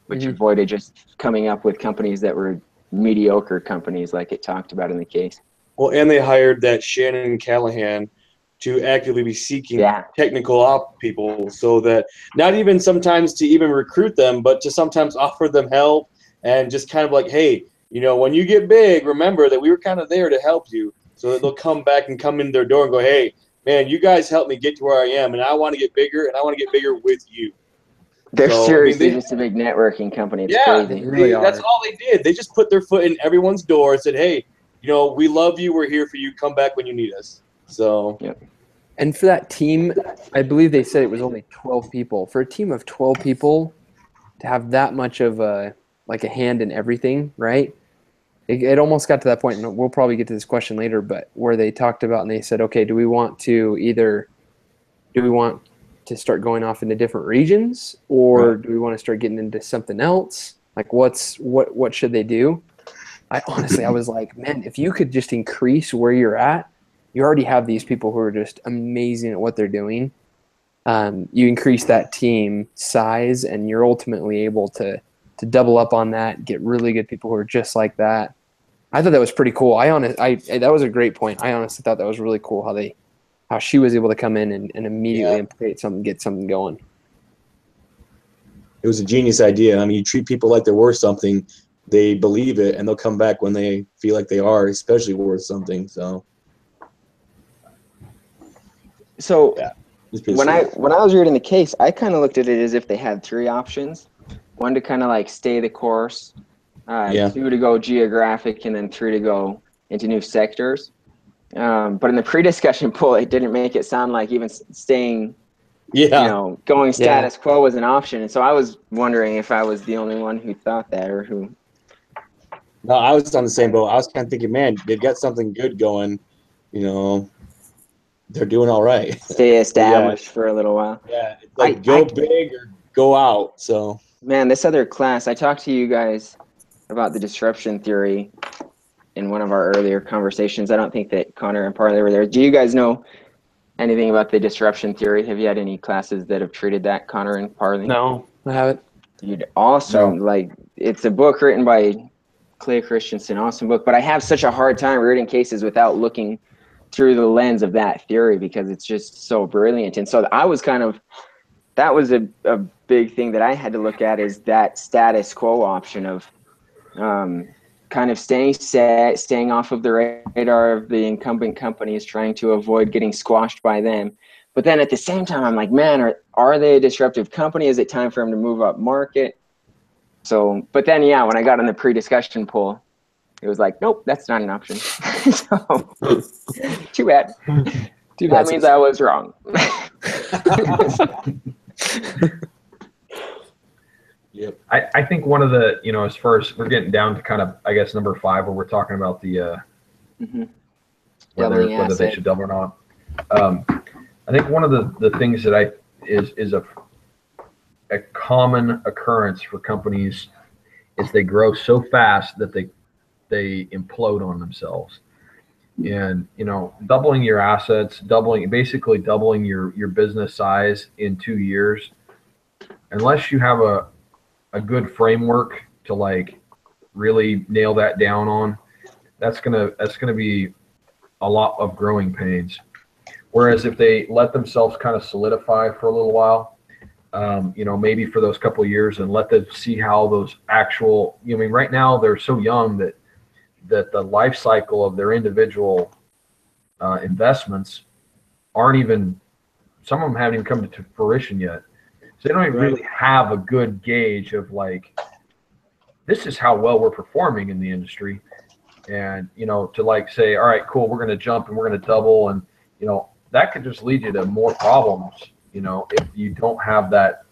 [SPEAKER 2] which avoided just coming up with companies that were mediocre companies like it talked about in the case.
[SPEAKER 3] Well, and they hired that Shannon Callahan to actively be seeking technical op people, so that not even sometimes to even recruit them, but to sometimes offer them help and just kind of like, hey, you know, when you get big, remember that we were kind of there to help you, so that they'll come back and come in their door and go, hey, man, you guys helped me get to where I am, and I want to get bigger, and I want to get bigger with you.
[SPEAKER 2] They're seriously just a big networking company. It's crazy.
[SPEAKER 1] They really
[SPEAKER 3] that's all they did. They just put their foot in everyone's door and said, hey, you know, we love you. We're here for you. Come back when you need us. So,
[SPEAKER 1] And for that team, I believe they said it was only 12 people. For a team of 12 people to have that much of a hand in everything, right? It almost got to that point, and we'll probably get to this question later, but where they talked about and they said, okay, do we want to start going off into different regions, or do we want to start getting into something else? Like what should they do? I was like, man, if you could just increase where you're at, you already have these people who are just amazing at what they're doing. You increase that team size, and you're ultimately able to double up on that, get really good people who are just like that. I thought that was pretty cool. That was a great point. I honestly thought that was really cool how she was able to come in and immediately create something, get something going.
[SPEAKER 3] It was a genius idea. I mean, you treat people like they're worth something, they believe it, and they'll come back when they feel like they are, especially worth something. So
[SPEAKER 2] when I was reading the case, I kind of looked at it as if they had three options: one to kind of like stay the course, two to go geographic, and then three to go into new sectors. But in the pre-discussion poll, it didn't make it sound like even staying, going status quo was an option. And so I was wondering if I was the only one who thought that, or who.
[SPEAKER 3] No, I was on the same boat. I was kind of thinking, man, they've got something good going. You know, they're doing all right.
[SPEAKER 2] Stay established for a little while.
[SPEAKER 3] Yeah, it's like go big or go out. So,
[SPEAKER 2] man, this other class, I talked to you guys about the disruption theory in one of our earlier conversations. I don't think that Connor and Parley were there. Do you guys know anything about the disruption theory? Have you had any classes that have treated that, Connor and Parley?
[SPEAKER 1] No, I haven't.
[SPEAKER 2] Dude, awesome. Like, it's a book written by Clay Christensen, awesome book. But I have such a hard time reading cases without looking through the lens of that theory, because it's just so brilliant. And so I was that was a big thing that I had to look at, is that status quo option of kind of staying off of the radar of the incumbent companies, trying to avoid getting squashed by them. But then at the same time, I'm like, man, are they a disruptive company? Is it time for them to move up market? So, but then, when I got on the pre-discussion poll, it was like, nope, that's not an option. So, too bad. That means I was wrong.
[SPEAKER 3] Yep.
[SPEAKER 5] I think one of the, as far as we're getting down to kind of, I guess, number 5, where we're talking about the whether they should double or not. I think one of the things that is a common occurrence for companies is they grow so fast that they implode on themselves. And doubling your assets, basically doubling your business size in 2 years, unless you have a good framework to like really nail that down on, that's gonna be a lot of growing pains. Whereas if they let themselves kind of solidify for a little while, maybe for those couple of years, and let them see how those actual, right now they're so young that the life cycle of their individual investments aren't even, some of them haven't even come to fruition yet. So they don't even really have a good gauge of like, this is how well we're performing in the industry. And, to like say, all right, cool, we're going to jump and we're going to double. And, that could just lead you to more problems, if you don't have that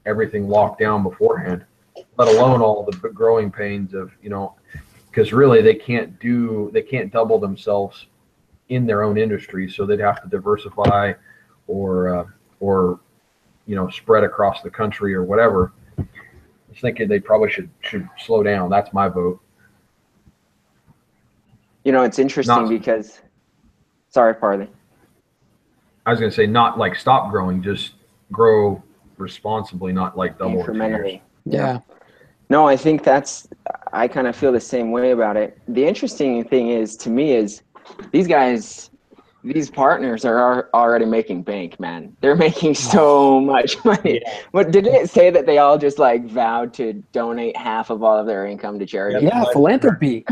[SPEAKER 5] everything locked down beforehand. let alone all the growing pains of, because really they can't double themselves in their own industry, so they'd have to diversify or spread across the country or whatever. I was thinking they probably should slow down. That's my vote.
[SPEAKER 2] It's interesting because, sorry, Farley.
[SPEAKER 5] I was going to say not like stop growing, just grow responsibly, not like double
[SPEAKER 2] incrementally.
[SPEAKER 1] Yeah.
[SPEAKER 2] No, I think I kind of feel the same way about it. The interesting thing is, to me, is these partners are already making bank, man. They're making so much money. Yeah. But didn't it say that they all just like vowed to donate half of all of their income to charity?
[SPEAKER 1] Yeah, philanthropy.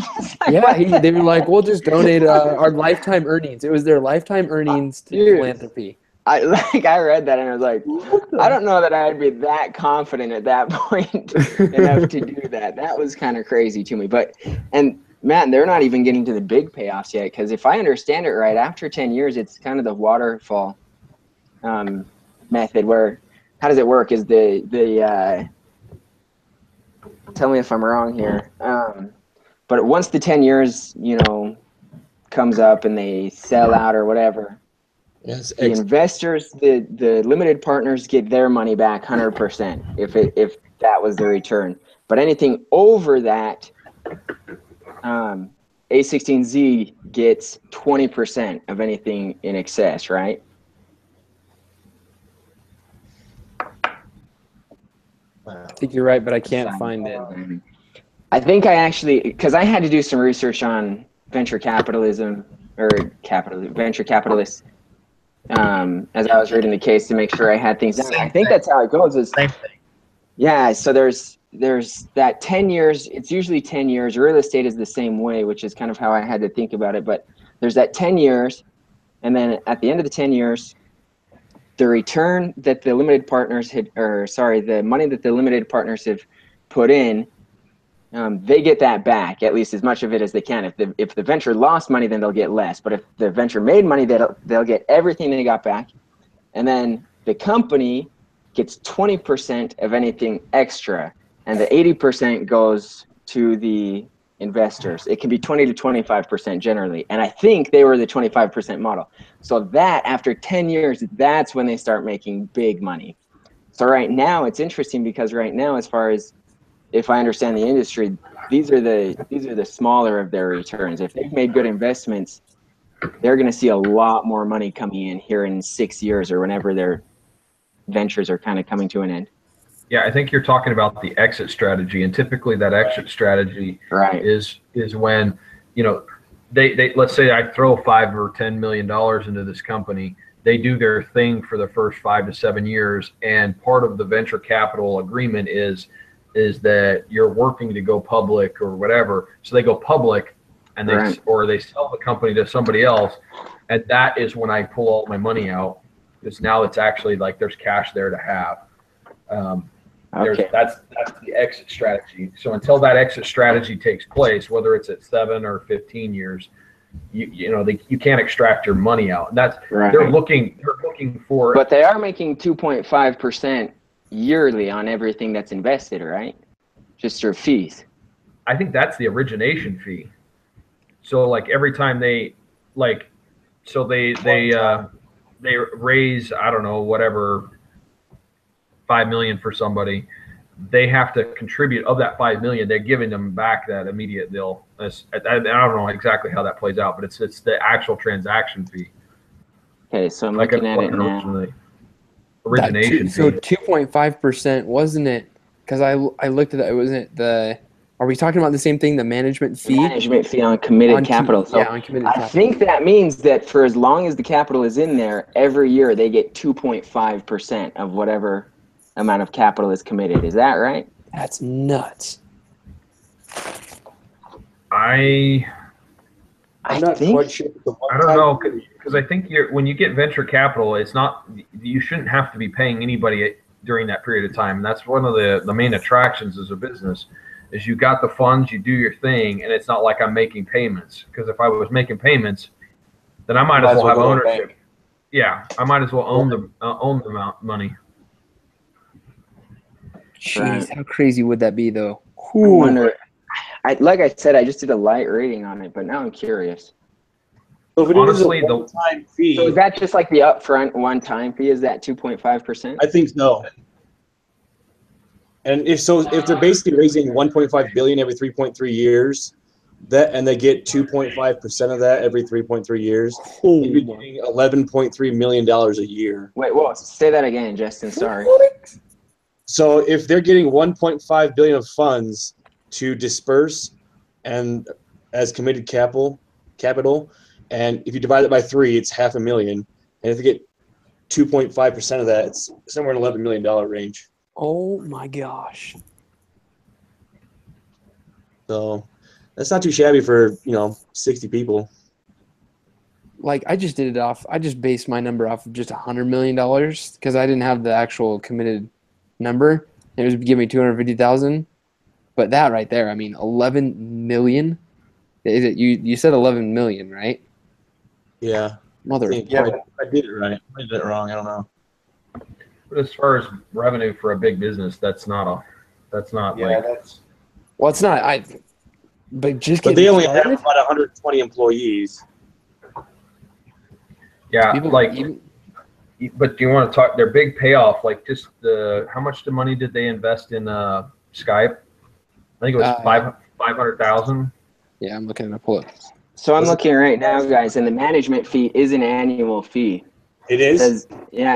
[SPEAKER 1] Yeah, they were like, we'll just donate our lifetime earnings. It was their lifetime earnings to philanthropy.
[SPEAKER 2] I read that and I was like, I don't know that I'd be that confident at that point enough to do that. That was kind of crazy to me. And man, they're not even getting to the big payoffs yet, because if I understand it right, after 10 years, it's kind of the waterfall method where, how does it work? Is the tell me if I'm wrong here. But once the 10 years, comes up and they sell out or whatever,
[SPEAKER 3] yes,
[SPEAKER 2] the investors, the limited partners get their money back 100% if that was the return. But anything over that, A16Z gets 20% of anything in excess, right?
[SPEAKER 1] I think you're right, but I can't find it.
[SPEAKER 2] I think because I had to do some research on venture capitalism venture capitalists as I was reading the case to make sure I had things down. I think that's how it goes. Same thing. Yeah, so there's that 10 years. It's usually 10 years. Real estate is the same way, which is kind of how I had to think about it. But there's that 10 years, and then at the end of the 10 years, the return that the limited partners the money that the limited partners have put in, they get that back, at least as much of it as they can. If the venture lost money, then they'll get less. But if the venture made money, they'll get everything they got back. And then the company gets 20% of anything extra, and the 80% goes to the investors. It can be 20 to 25% generally. And I think they were the 25% model. So that after 10 years, that's when they start making big money. So right now it's interesting because right now, as far as if I understand the industry, these are the smaller of their returns. If they've made good investments, they're going to see a lot more money coming in here in 6 years or whenever their ventures are kind of coming to an end.
[SPEAKER 5] Yeah, I think you're talking about the exit strategy, and typically that exit strategy is when, they let's say I throw $5 or $10 million into this company. They do their thing for the first 5 to 7 years, and part of the venture capital agreement is that you're working to go public or whatever. So they go public, and they sell the company to somebody else, and that is when I pull all my money out, because now it's actually like there's cash there to have. That's the exit strategy. So until that exit strategy takes place, whether it's at 7 or 15 years, you can't extract your money out. And that's they're looking for.
[SPEAKER 2] But they are making 2.5% yearly on everything that's invested, right? Just their fees.
[SPEAKER 5] I think that's the origination fee. So like every time they raise, I don't know, whatever, 5 million for somebody, they have to contribute of that 5 million. They're giving them back that immediate deal. I don't know exactly how that plays out, but it's the actual transaction fee.
[SPEAKER 2] Okay, so I'm looking at it now.
[SPEAKER 5] Origination fee.
[SPEAKER 1] So 2.5%, wasn't it? Because I looked at it. Wasn't it are we talking about the same thing? The management fee?
[SPEAKER 2] Management fee on committed capital.
[SPEAKER 1] On committed capital.
[SPEAKER 2] I think that means that for as long as the capital is in there, every year they get 2.5% of whatever amount of capital is committed. Is that right?
[SPEAKER 1] That's nuts.
[SPEAKER 5] I'm
[SPEAKER 3] not quite sure.
[SPEAKER 5] I don't know, because I think when you get venture capital, you shouldn't have to be paying anybody during that period of time. And that's one of the main attractions as a business, is you got the funds, you do your thing, and it's not like I'm making payments. Because if I was making payments, then I might as well have ownership. Yeah, I might as well own the money.
[SPEAKER 1] Jeez, how crazy would that be, though?
[SPEAKER 2] I wonder. Like I said, I just did a light rating on it, but now I'm curious.
[SPEAKER 3] So if it
[SPEAKER 5] Honestly,
[SPEAKER 3] is a one-time fee,
[SPEAKER 2] So is that just like the upfront one-time fee? Is that 2.5%?
[SPEAKER 3] I think so. And if they're basically raising 1.5 billion every 3.3 years, and they get 2.5% of that every 3.3 years, you'd be getting $11.3 million a year.
[SPEAKER 2] Wait, whoa, say that again, Justin. Sorry.
[SPEAKER 3] So if they're getting 1.5 billion of funds to disperse and as committed capital, and if you divide it by 3, it's $500,000. And if they get 2.5% of that, it's somewhere in the $11 million range.
[SPEAKER 1] Oh my gosh.
[SPEAKER 3] So that's not too shabby for 60 people.
[SPEAKER 1] Like I just based my number off of just $100 million because I didn't have the actual committed number. It was giving me 250,000. But that right there, I mean, 11 million. Is it you said 11 million, right?
[SPEAKER 3] Yeah.
[SPEAKER 1] Mother.
[SPEAKER 4] Yeah, but
[SPEAKER 3] I did it right. I did it wrong. I don't know.
[SPEAKER 5] But as far as revenue for a big business, that's not
[SPEAKER 4] yeah, that's
[SPEAKER 1] Well, it's not. But just
[SPEAKER 3] But
[SPEAKER 1] getting
[SPEAKER 3] they only have
[SPEAKER 1] started,
[SPEAKER 3] about 120 employees.
[SPEAKER 5] yeah,
[SPEAKER 1] people
[SPEAKER 5] like.
[SPEAKER 1] even,
[SPEAKER 5] But do you want to talk their big payoff? Like just how much the money did they invest in Skype? I think it was 500,000.
[SPEAKER 1] yeah, I'm looking at pull it.
[SPEAKER 2] So I'm looking right now, guys, and the management fee is an annual fee.
[SPEAKER 3] It
[SPEAKER 2] It
[SPEAKER 3] is?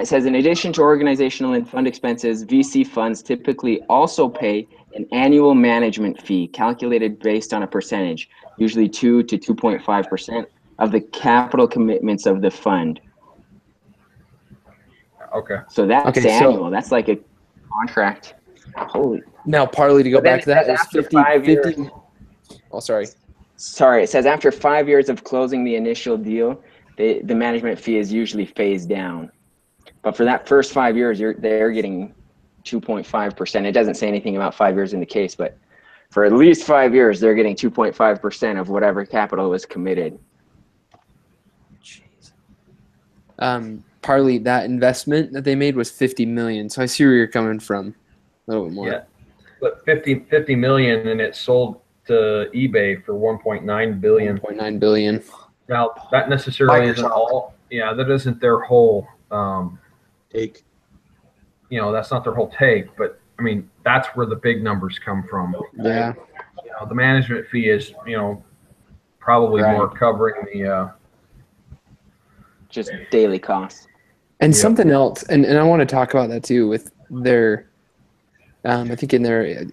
[SPEAKER 2] says in addition to organizational and fund expenses, VC funds typically also pay an annual management fee calculated based on a percentage, usually 2 to 2.5% of the capital commitments of the fund.
[SPEAKER 5] Okay.
[SPEAKER 2] So that's
[SPEAKER 1] Okay, so-
[SPEAKER 2] annual. That's like a contract. Holy.
[SPEAKER 1] Now, partly to go
[SPEAKER 2] But then
[SPEAKER 1] back to that
[SPEAKER 2] it
[SPEAKER 1] is
[SPEAKER 2] says after
[SPEAKER 1] 50,
[SPEAKER 2] 5 years.
[SPEAKER 1] 50. Oh, sorry.
[SPEAKER 2] Sorry, it says after 5 years of closing the initial deal, the management fee is usually phased down. But for that first 5 years, they're getting 2.5%. It doesn't say anything about 5 years in the case, but for at least 5 years, they're getting 2.5% of whatever capital was committed.
[SPEAKER 1] Jeez. Partly that investment that they made was 50 million. So I see where you're coming from a little bit more.
[SPEAKER 5] Yeah. But 50 million and it sold to eBay for 1.9 billion.
[SPEAKER 1] 1.9 billion.
[SPEAKER 5] Now that necessarily isn't
[SPEAKER 4] Microsoft.
[SPEAKER 5] all. Yeah, that isn't their whole.
[SPEAKER 3] Take.
[SPEAKER 5] That's not their whole take. But I mean, that's where the big numbers come from.
[SPEAKER 1] Yeah.
[SPEAKER 5] The management fee is probably
[SPEAKER 2] Right.
[SPEAKER 5] more covering the.
[SPEAKER 2] Just daily costs.
[SPEAKER 1] And
[SPEAKER 5] Yeah.
[SPEAKER 1] something else, and I want to talk about that too with their, I think in there,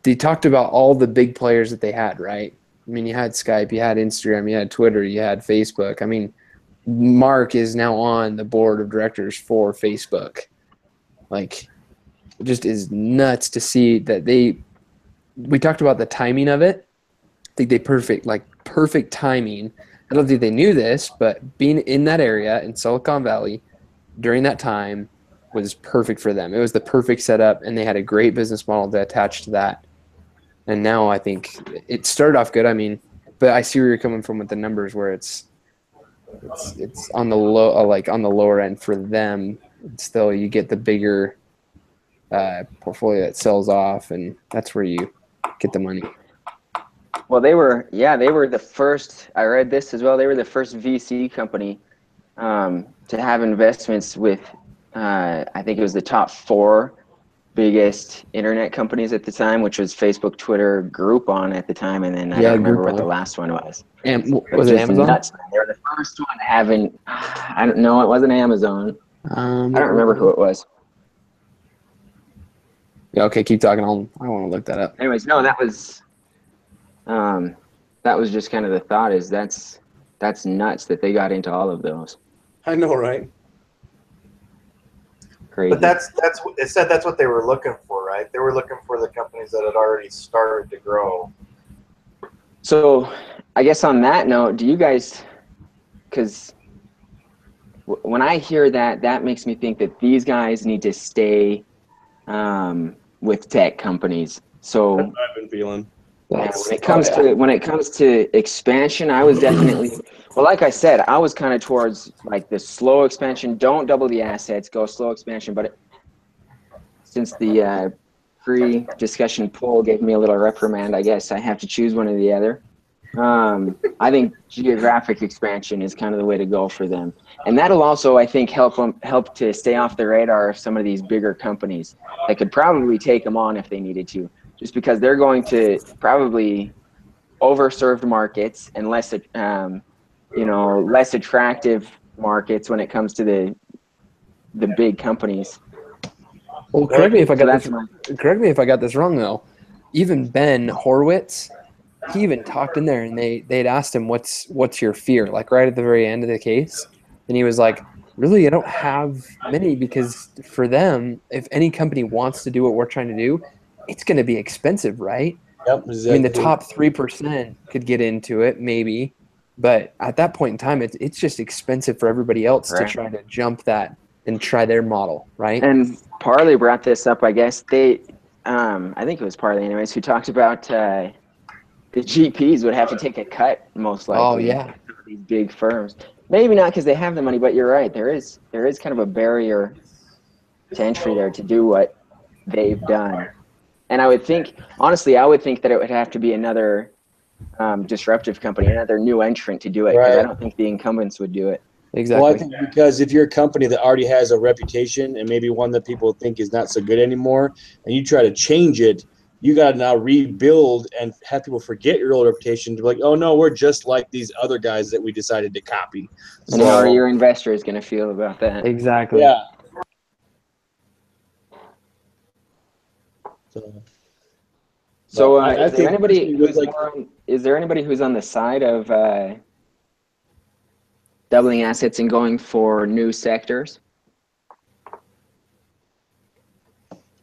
[SPEAKER 1] they talked about all the big players that they had, right? I mean, you had Skype, you had Instagram, you had Twitter, you had Facebook. I mean, Mark is now on the board of directors for Facebook. Like, it just is nuts to see that we talked about the timing of it. I think perfect timing. I don't think they knew this, but being in that area in Silicon Valley during that time was perfect for them. It was the perfect setup, and they had a great business model to attach to that. And now I think it started off good. I mean, but I see where you're coming from with the numbers, where it's on the low, like on the lower end for them. Still, you get the bigger portfolio that sells off, and that's where you get the money.
[SPEAKER 2] Well, they were the first, I read this as well, they were the first VC company to have investments with, I think it was the top 4 biggest internet companies at the time, which was Facebook, Twitter, Groupon at the time, and then I don't remember what the last one was.
[SPEAKER 1] And
[SPEAKER 2] But
[SPEAKER 1] was it
[SPEAKER 2] just
[SPEAKER 1] Amazon?
[SPEAKER 2] nuts. They were the first one having, I don't know, it wasn't Amazon. I don't remember who it was.
[SPEAKER 1] Yeah, okay, keep talking. I want to look that up.
[SPEAKER 2] Anyways, no, that was just kind of the thought is that's nuts that they got into all of those.
[SPEAKER 3] I know, right?
[SPEAKER 2] Crazy.
[SPEAKER 4] But it said that's what they were looking for, right? They were looking for the companies that had already started to grow.
[SPEAKER 2] So I guess on that note, do you guys, because when I hear that, that makes me think that these guys need to stay with tech companies. So
[SPEAKER 3] That's what I've been feeling.
[SPEAKER 2] yeah, when it comes to expansion, I was definitely, well, like I said, I was kind of towards like the slow expansion. Don't double the assets, go slow expansion. But since the pre-discussion poll gave me a little reprimand. I guess I have to choose one or the other. I think geographic expansion is kind of the way to go for them, and that'll also, I think, help to stay off the radar of some of these bigger companies that could probably take them on if they needed to, just because they're going to probably overserved markets and less, less attractive markets when it comes to the big companies.
[SPEAKER 1] Well, correct me if I
[SPEAKER 2] So
[SPEAKER 1] got this wrong though. Even Ben Horowitz, he even talked in there, and they'd asked him what's your fear, like right at the very end of the case, and he was like, really, I don't have many, because for them, if any company wants to do what we're trying to do, it's going to be expensive, right?
[SPEAKER 3] Yep, exactly.
[SPEAKER 1] I mean, the top 3% could get into it, maybe, but at that point in time, it's just expensive for everybody else to try to jump that and try their model, right?
[SPEAKER 2] And Parley brought this up, I guess. I think it was Parley anyways, who talked about the GPs would have to take a cut, most likely.
[SPEAKER 1] Oh, yeah.
[SPEAKER 2] These big firms. Maybe not because they have the money, but you're right. There is kind of a barrier to entry there to do what they've done. And I would think that it would have to be another disruptive company, another new entrant to do it, because I don't think the incumbents would do it.
[SPEAKER 1] Exactly.
[SPEAKER 3] Well, I think because if you're a company that already has a reputation and maybe one that people think is not so good anymore, and you try to change it, you got to now rebuild and have people forget your old reputation to be like, oh, no, we're just like these other guys that we decided to copy.
[SPEAKER 2] And how are your investors going to feel about that?
[SPEAKER 1] Exactly.
[SPEAKER 3] Yeah.
[SPEAKER 2] So
[SPEAKER 3] is there
[SPEAKER 2] anybody who's on the side of doubling assets and going for new sectors?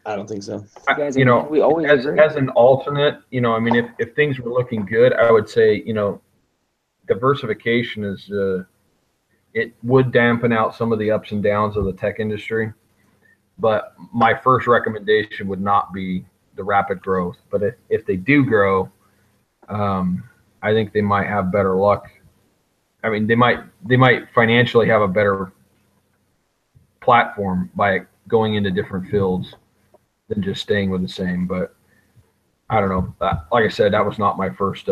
[SPEAKER 3] I don't think so.
[SPEAKER 2] We always agree.
[SPEAKER 5] As an alternate, I mean, if things were looking good, I would say, diversification is it would dampen out some of the ups and downs of the tech industry. But my first recommendation would not be the rapid growth. But if they do grow, I think they might have better luck. I mean, they might financially have a better platform by going into different fields than just staying with the same. But I don't know. Like I said, that was not my first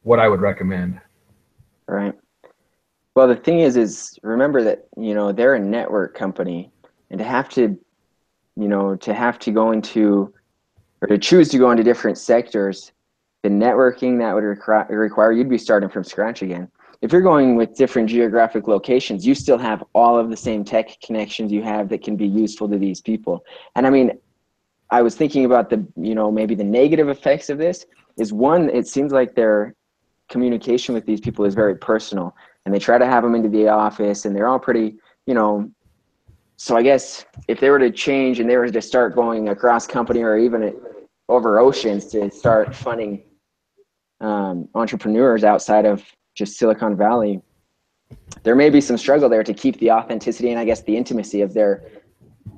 [SPEAKER 5] what I would recommend.
[SPEAKER 2] Right. Well, the thing is remember that, they're a network company, and to have to go into, or to choose to go into different sectors, the networking that would require, you'd be starting from scratch again. If you're going with different geographic locations, you still have all of the same tech connections you have that can be useful to these people. And I mean, I was thinking about maybe the negative effects of this is, one, it seems like their communication with these people is very personal, and they try to have them into the office, and they're all pretty, so I guess if they were to change and they were to start going across company or even over oceans to start funding entrepreneurs outside of just Silicon Valley, there may be some struggle there to keep the authenticity and I guess the intimacy of their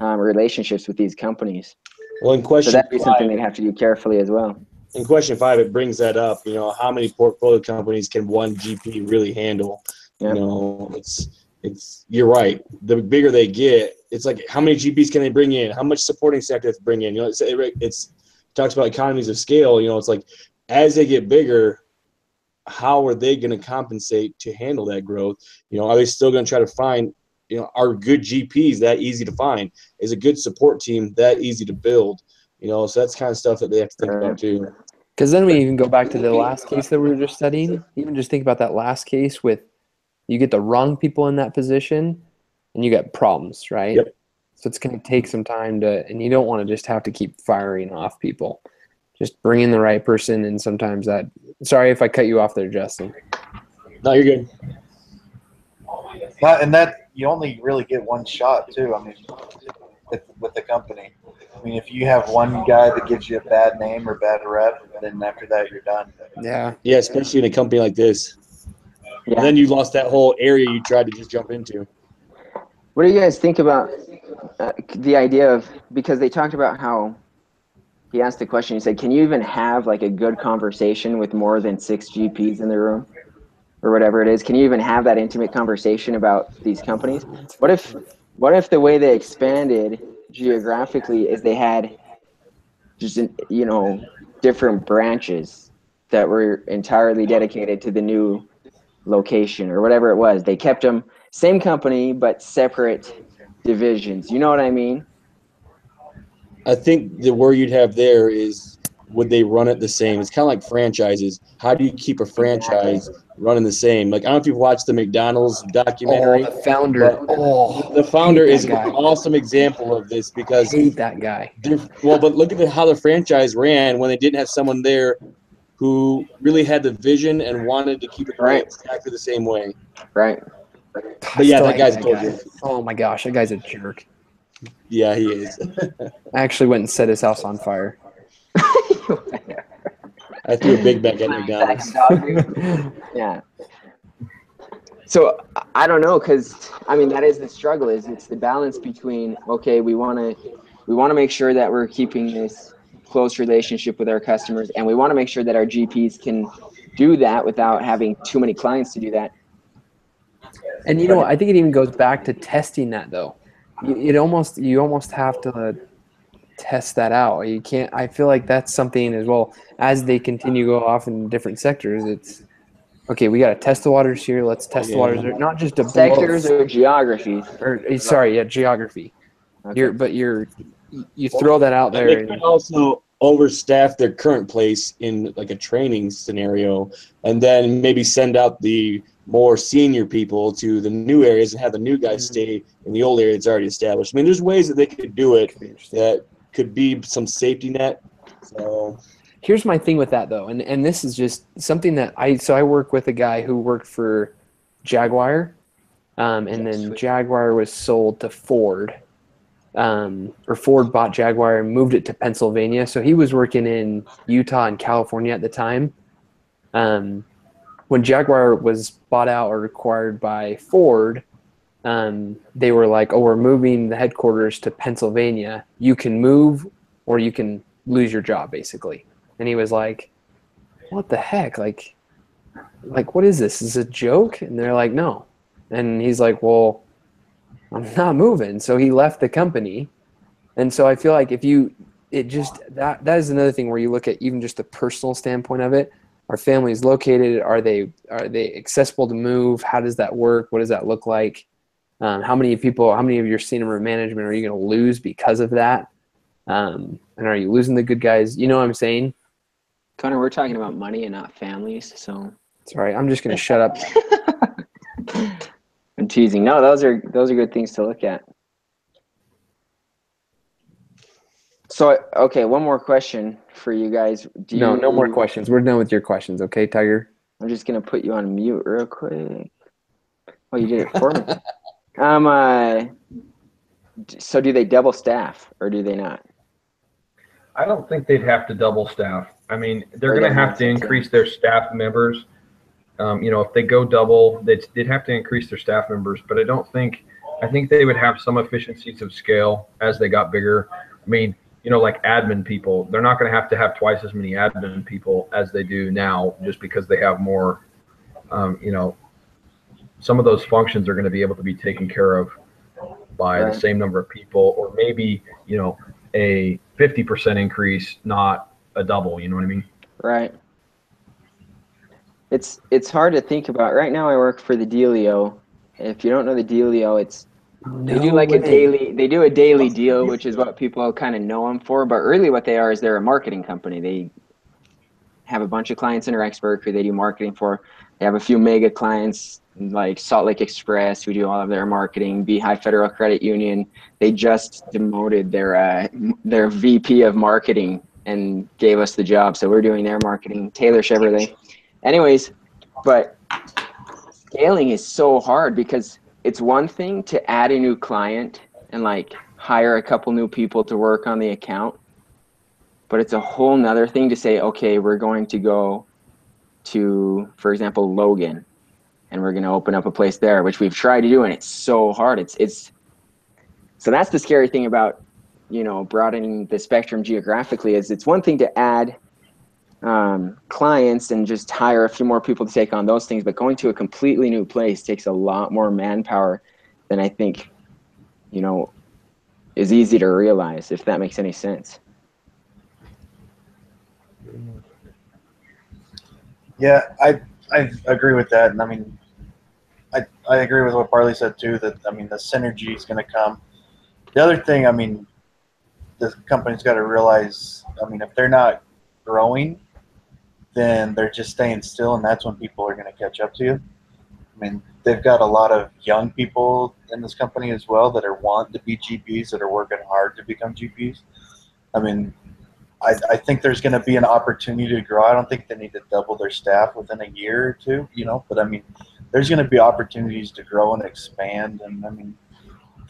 [SPEAKER 2] relationships with these companies.
[SPEAKER 3] Well, in question,
[SPEAKER 2] so that'd be something they'd have to do carefully as well.
[SPEAKER 3] In question 5, it brings that up. How many portfolio companies can one GP really handle? Yep. It's you're right. The bigger they get, it's like, how many GPs can they bring in? How much supporting staff do they have to bring in? It talks about economies of scale. It's like, as they get bigger, how are they going to compensate to handle that growth? Are they still going to try to find, are good GPs that easy to find? Is a good support team that easy to build? So that's kind of stuff that they have to think about too.
[SPEAKER 1] Because then we even go back to the last case that we were just studying. Even just think about that last case with, you get the wrong people in that position and you get problems, right?
[SPEAKER 3] Yep.
[SPEAKER 1] So it's going to take some time and you don't want to just have to keep firing off people. Just bring in the right person, and sometimes sorry if I cut you off there, Justin.
[SPEAKER 3] No, you're good.
[SPEAKER 4] And that you only really get one shot too. I mean, with the company. I mean, if you have one guy that gives you a bad name or bad rep, then after that you're done.
[SPEAKER 1] Yeah.
[SPEAKER 3] Yeah, especially in a company like this.
[SPEAKER 2] Yeah.
[SPEAKER 3] And then you lost that whole area you tried to just jump into.
[SPEAKER 2] What do you guys think about the idea of, because they talked about how he asked the question, he said, can you even have like a good conversation with more than 6 GPs in the room or whatever it is? Can you even have that intimate conversation about these companies? What if the way they expanded geographically is they had just, different branches that were entirely dedicated to the new location or whatever it was. They kept them same company, but separate divisions. You know what I mean?
[SPEAKER 3] I think the word you'd have there is, would they run it the same? It's kind of like franchises. How do you keep a franchise running the same? Like, I don't know if you've watched the McDonald's documentary.
[SPEAKER 1] The founder.
[SPEAKER 3] But the founder
[SPEAKER 1] hate
[SPEAKER 3] is
[SPEAKER 1] that
[SPEAKER 3] an
[SPEAKER 1] guy.
[SPEAKER 3] awesome example of this because
[SPEAKER 1] Hate that guy.
[SPEAKER 3] but look at how the franchise ran when they didn't have someone there who really had the vision and wanted to keep it going exactly the same way.
[SPEAKER 2] Right.
[SPEAKER 3] But yeah, that guy's a total jerk.
[SPEAKER 1] Oh my gosh, that guy's a jerk.
[SPEAKER 3] Yeah, he is.
[SPEAKER 1] I actually went and set his house on fire.
[SPEAKER 3] I threw a big bag at McDonald's.
[SPEAKER 2] Yeah. So I don't know, because I mean that is the struggle. It's the balance between, okay, we want to make sure that we're keeping this close relationship with our customers, and we want to make sure that our GPs can do that without having too many clients to do that.
[SPEAKER 1] And I think it even goes back to testing that though. You almost have to test that out. You can't. I feel like that's something as well as they continue to go off in different sectors. It's okay. We got to test the waters here. Let's test the waters there. Not just
[SPEAKER 2] sectors or geographies.
[SPEAKER 1] Geography.
[SPEAKER 2] Okay.
[SPEAKER 1] You throw that out there.
[SPEAKER 3] They could also overstaff their current place in like a training scenario, and then maybe send out the more senior people to the new areas and have the new guys stay in the old area that's already established. I mean, there's ways that they could do it that could be some safety net. So
[SPEAKER 1] here's my thing with that though, and this is just something that I work with a guy who worked for Jaguar, and then Jaguar was sold to Ford, or Ford bought Jaguar and moved it to Pennsylvania. So he was working in Utah and California at the time. When Jaguar was bought out or acquired by Ford, they were like, oh, we're moving the headquarters to Pennsylvania. You can move or you can lose your job, basically. And he was like, what the heck? Like what is this? Is this a joke? And they're like, no. And he's like, well, I'm not moving. So he left the company. And so I feel like that is another thing where you look at even just the personal standpoint of it. Are families located? Are they accessible to move? How does that work? What does that look like? How many of your senior management are you going to lose because of that? And are you losing the good guys? You know what I'm saying?
[SPEAKER 2] Connor, we're talking about money and not families, so.
[SPEAKER 1] Sorry, I'm just going to shut up.
[SPEAKER 2] I'm teasing. No, those are good things to look at. So, okay, one more question for you guys.
[SPEAKER 1] No more questions. We're done with your questions, okay, Tiger?
[SPEAKER 2] I'm just going to put you on mute real quick. Oh, you did it for me. So do they double staff or do they not?
[SPEAKER 5] I don't think they'd have to double staff. I mean, they're going to have to increase their staff members. If they go double, they'd have to increase their staff members, but I think they would have some efficiencies of scale as they got bigger. I mean, like admin people, they're not going to have twice as many admin people as they do now, just because they have more, some of those functions are going to be able to be taken care of by the same number of people, or maybe, a 50% increase, not a double, you know what I mean?
[SPEAKER 2] Right. It's hard to think about. Right now I work for the Dealio. If you don't know the Dealio, they do a daily deal, which is what people kind of know them for. But really what they are is they're a marketing company. They have a bunch of clients in Rexburg who they do marketing for. They have a few mega clients like Salt Lake Express who do all of their marketing, Beehive Federal Credit Union. They just demoted their VP of marketing and gave us the job. So we're doing their marketing, Taylor Chevrolet. Anyways, but scaling is so hard because it's one thing to add a new client and like hire a couple new people to work on the account. But it's a whole nother thing to say, okay, we're going to go to, for example, Logan, and we're going to open up a place there, which we've tried to do, and it's so hard. So that's the scary thing about, broadening the spectrum geographically is it's one thing to add clients and just hire a few more people to take on those things, but going to a completely new place takes a lot more manpower than I think, is easy to realize, if that makes any sense.
[SPEAKER 4] Yeah, I agree with that, and I mean, I agree with what Barley said too. That I mean, the synergy is going to come. The other thing, I mean, the company's got to realize. I mean, if they're not growing, then they're just staying still, and that's when people are going to catch up to you. I mean, they've got a lot of young people in this company as well that are wanting to be GPs, that are working hard to become GPs. I mean, I think there's going to be an opportunity to grow. I don't think they need to double their staff within a year or two, you know, but I mean, there's going to be opportunities to grow and expand. And I mean,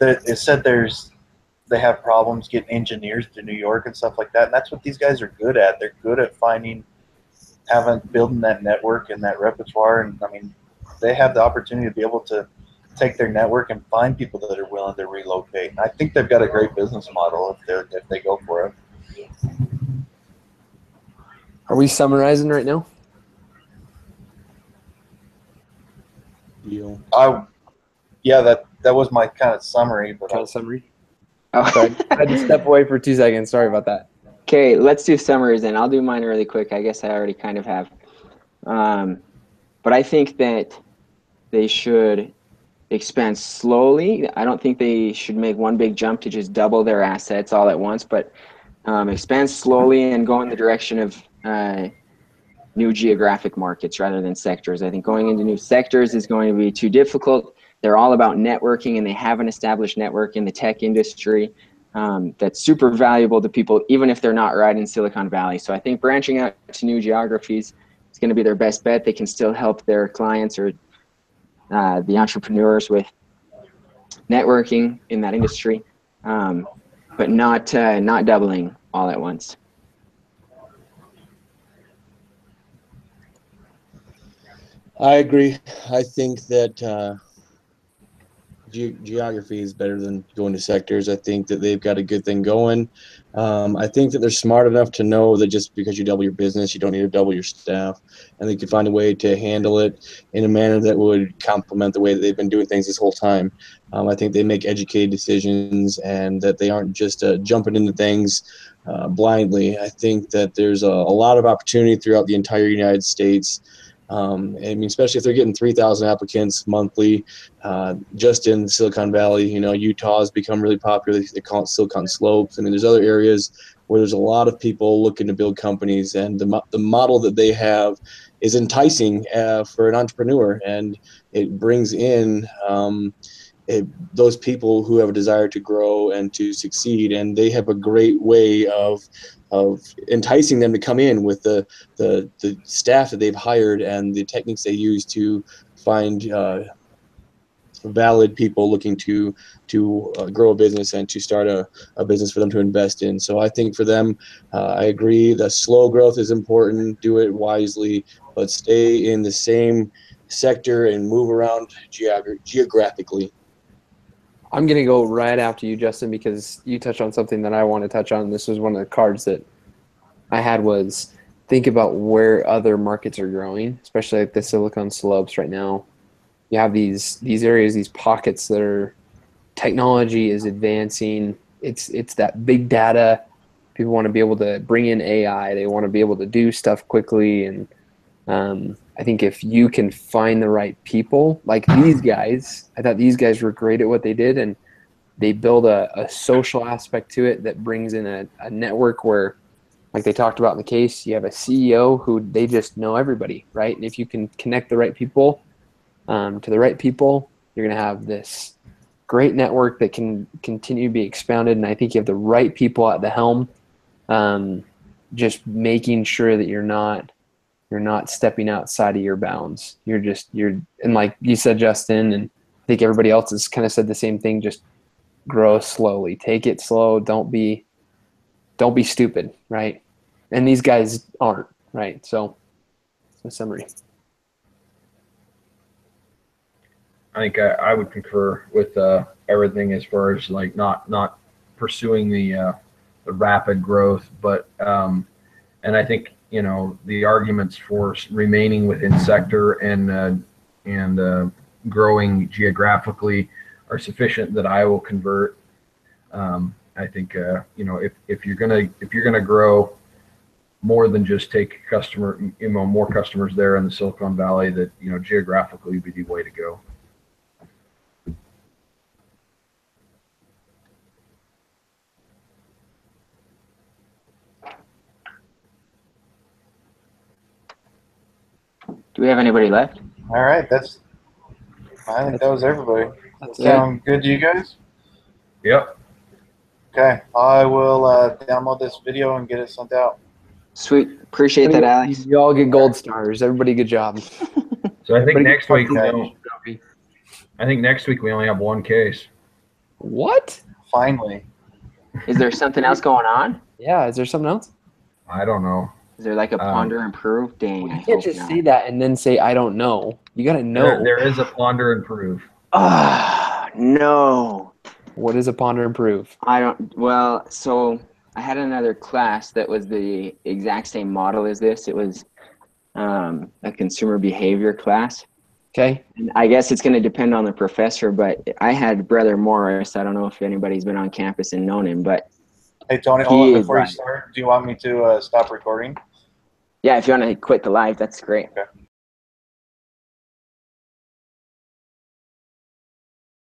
[SPEAKER 4] it said they have problems getting engineers to New York and stuff like that. And that's what these guys are good at. They're good at building that network and that repertoire. And I mean, they have the opportunity to be able to take their network and find people that are willing to relocate. And I think they've got a great business model if they go for it.
[SPEAKER 1] Are we summarizing right now?
[SPEAKER 4] Yeah, that was my kind of summary. But
[SPEAKER 1] Kind of summary.
[SPEAKER 2] Oh.
[SPEAKER 1] Sorry, I had to step away for 2 seconds. Sorry about that.
[SPEAKER 2] Okay, let's do summaries then. I'll do mine really quick. I guess I already kind of have. But I think that they should expand slowly. I don't think they should make one big jump to just double their assets all at once, but expand slowly and go in the direction of new geographic markets rather than sectors. I think going into new sectors is going to be too difficult. They're all about networking, and they have an established network in the tech industry that's super valuable to people, even if they're not right in Silicon Valley. So I think branching out to new geographies is going to be their best bet. They can still help their clients or the entrepreneurs with networking in that industry, but not doubling all at once.
[SPEAKER 3] I agree. I think that geography is better than going to sectors. I think that they've got a good thing going. I think that they're smart enough to know that just because you double your business, you don't need to double your staff, and they could find a way to handle it in a manner that would complement the way that they've been doing things this whole time. I think they make educated decisions, and that they aren't just jumping into things blindly. I think that there's a lot of opportunity throughout the entire United States. I mean, especially if they're getting 3,000 applicants monthly, just in Silicon Valley. You know, Utah has become really popular. They call it Silicon Slopes. I mean, there's other areas where there's a lot of people looking to build companies, and the model that they have is enticing for an entrepreneur, and it brings in those people who have a desire to grow and to succeed, and they have a great way of enticing them to come in with the staff that they've hired and the techniques they use to find valid people looking to grow a business and to start a business for them to invest in. So I think for them, I agree, the slow growth is important. Do it wisely, but stay in the same sector and move around geographically.
[SPEAKER 1] I'm going to go right after you, Justin, because you touched on something that I want to touch on. This was one of the cards that I had, was think about where other markets are growing, especially like the Silicon Slopes right now. You have these areas, these pockets that are, technology is advancing. It's that big data. People want to be able to bring in AI. They want to be able to do stuff quickly. And I think if you can find the right people, like these guys, I thought these guys were great at what they did, and they build a social aspect to it that brings in a network where, like they talked about in the case, you have a CEO who they just know everybody, right? And if you can connect the right people to the right people, you're going to have this great network that can continue to be expounded. And I think you have the right people at the helm, just making sure that you're not stepping outside of your bounds. And like you said, Justin, and I think everybody else has kind of said the same thing, just grow slowly, take it slow. Don't be stupid, right? And these guys aren't, right? So in summary.
[SPEAKER 5] I think I would concur with everything as far as like not pursuing the rapid growth, but and I think, you know, the arguments for remaining within sector and growing geographically are sufficient that I will convert. I think if you're gonna grow more than just take more customers there in the Silicon Valley, that geographically would be the way to go.
[SPEAKER 2] Do we have anybody left?
[SPEAKER 4] All right, I think that was everybody.
[SPEAKER 1] That's
[SPEAKER 4] Sound good to you guys?
[SPEAKER 5] Yep.
[SPEAKER 4] Okay, I will download this video and get it sent out.
[SPEAKER 2] Sweet. Appreciate that, Alex.
[SPEAKER 1] You all get gold stars. Everybody, good job.
[SPEAKER 5] So I think
[SPEAKER 1] Everybody
[SPEAKER 5] next
[SPEAKER 1] get
[SPEAKER 5] week
[SPEAKER 1] trophy.
[SPEAKER 5] we only have one case.
[SPEAKER 1] What?
[SPEAKER 4] Finally.
[SPEAKER 2] Is there something else going on?
[SPEAKER 1] Yeah, is there something else?
[SPEAKER 5] I don't know.
[SPEAKER 2] Is there like a ponder improve? Dang, I
[SPEAKER 1] You can't
[SPEAKER 2] hope
[SPEAKER 1] just
[SPEAKER 2] not.
[SPEAKER 1] say that and then say I don't know. You gotta know.
[SPEAKER 5] There is a ponder improve.
[SPEAKER 2] Ah, no.
[SPEAKER 1] What is a ponder improve?
[SPEAKER 2] I don't. Well, so I had another class that was the exact same model as this. It was a consumer behavior class.
[SPEAKER 1] Okay.
[SPEAKER 2] And I guess it's going to depend on the professor, but I had Brother Morris. I don't know if anybody's been on campus and known him, but
[SPEAKER 4] Hey, Tony,
[SPEAKER 2] He
[SPEAKER 4] hold on
[SPEAKER 2] is
[SPEAKER 4] before you
[SPEAKER 2] right.
[SPEAKER 4] start. Do you want me to stop recording?
[SPEAKER 2] yeah, if you want to quit the live, that's great.
[SPEAKER 4] Okay.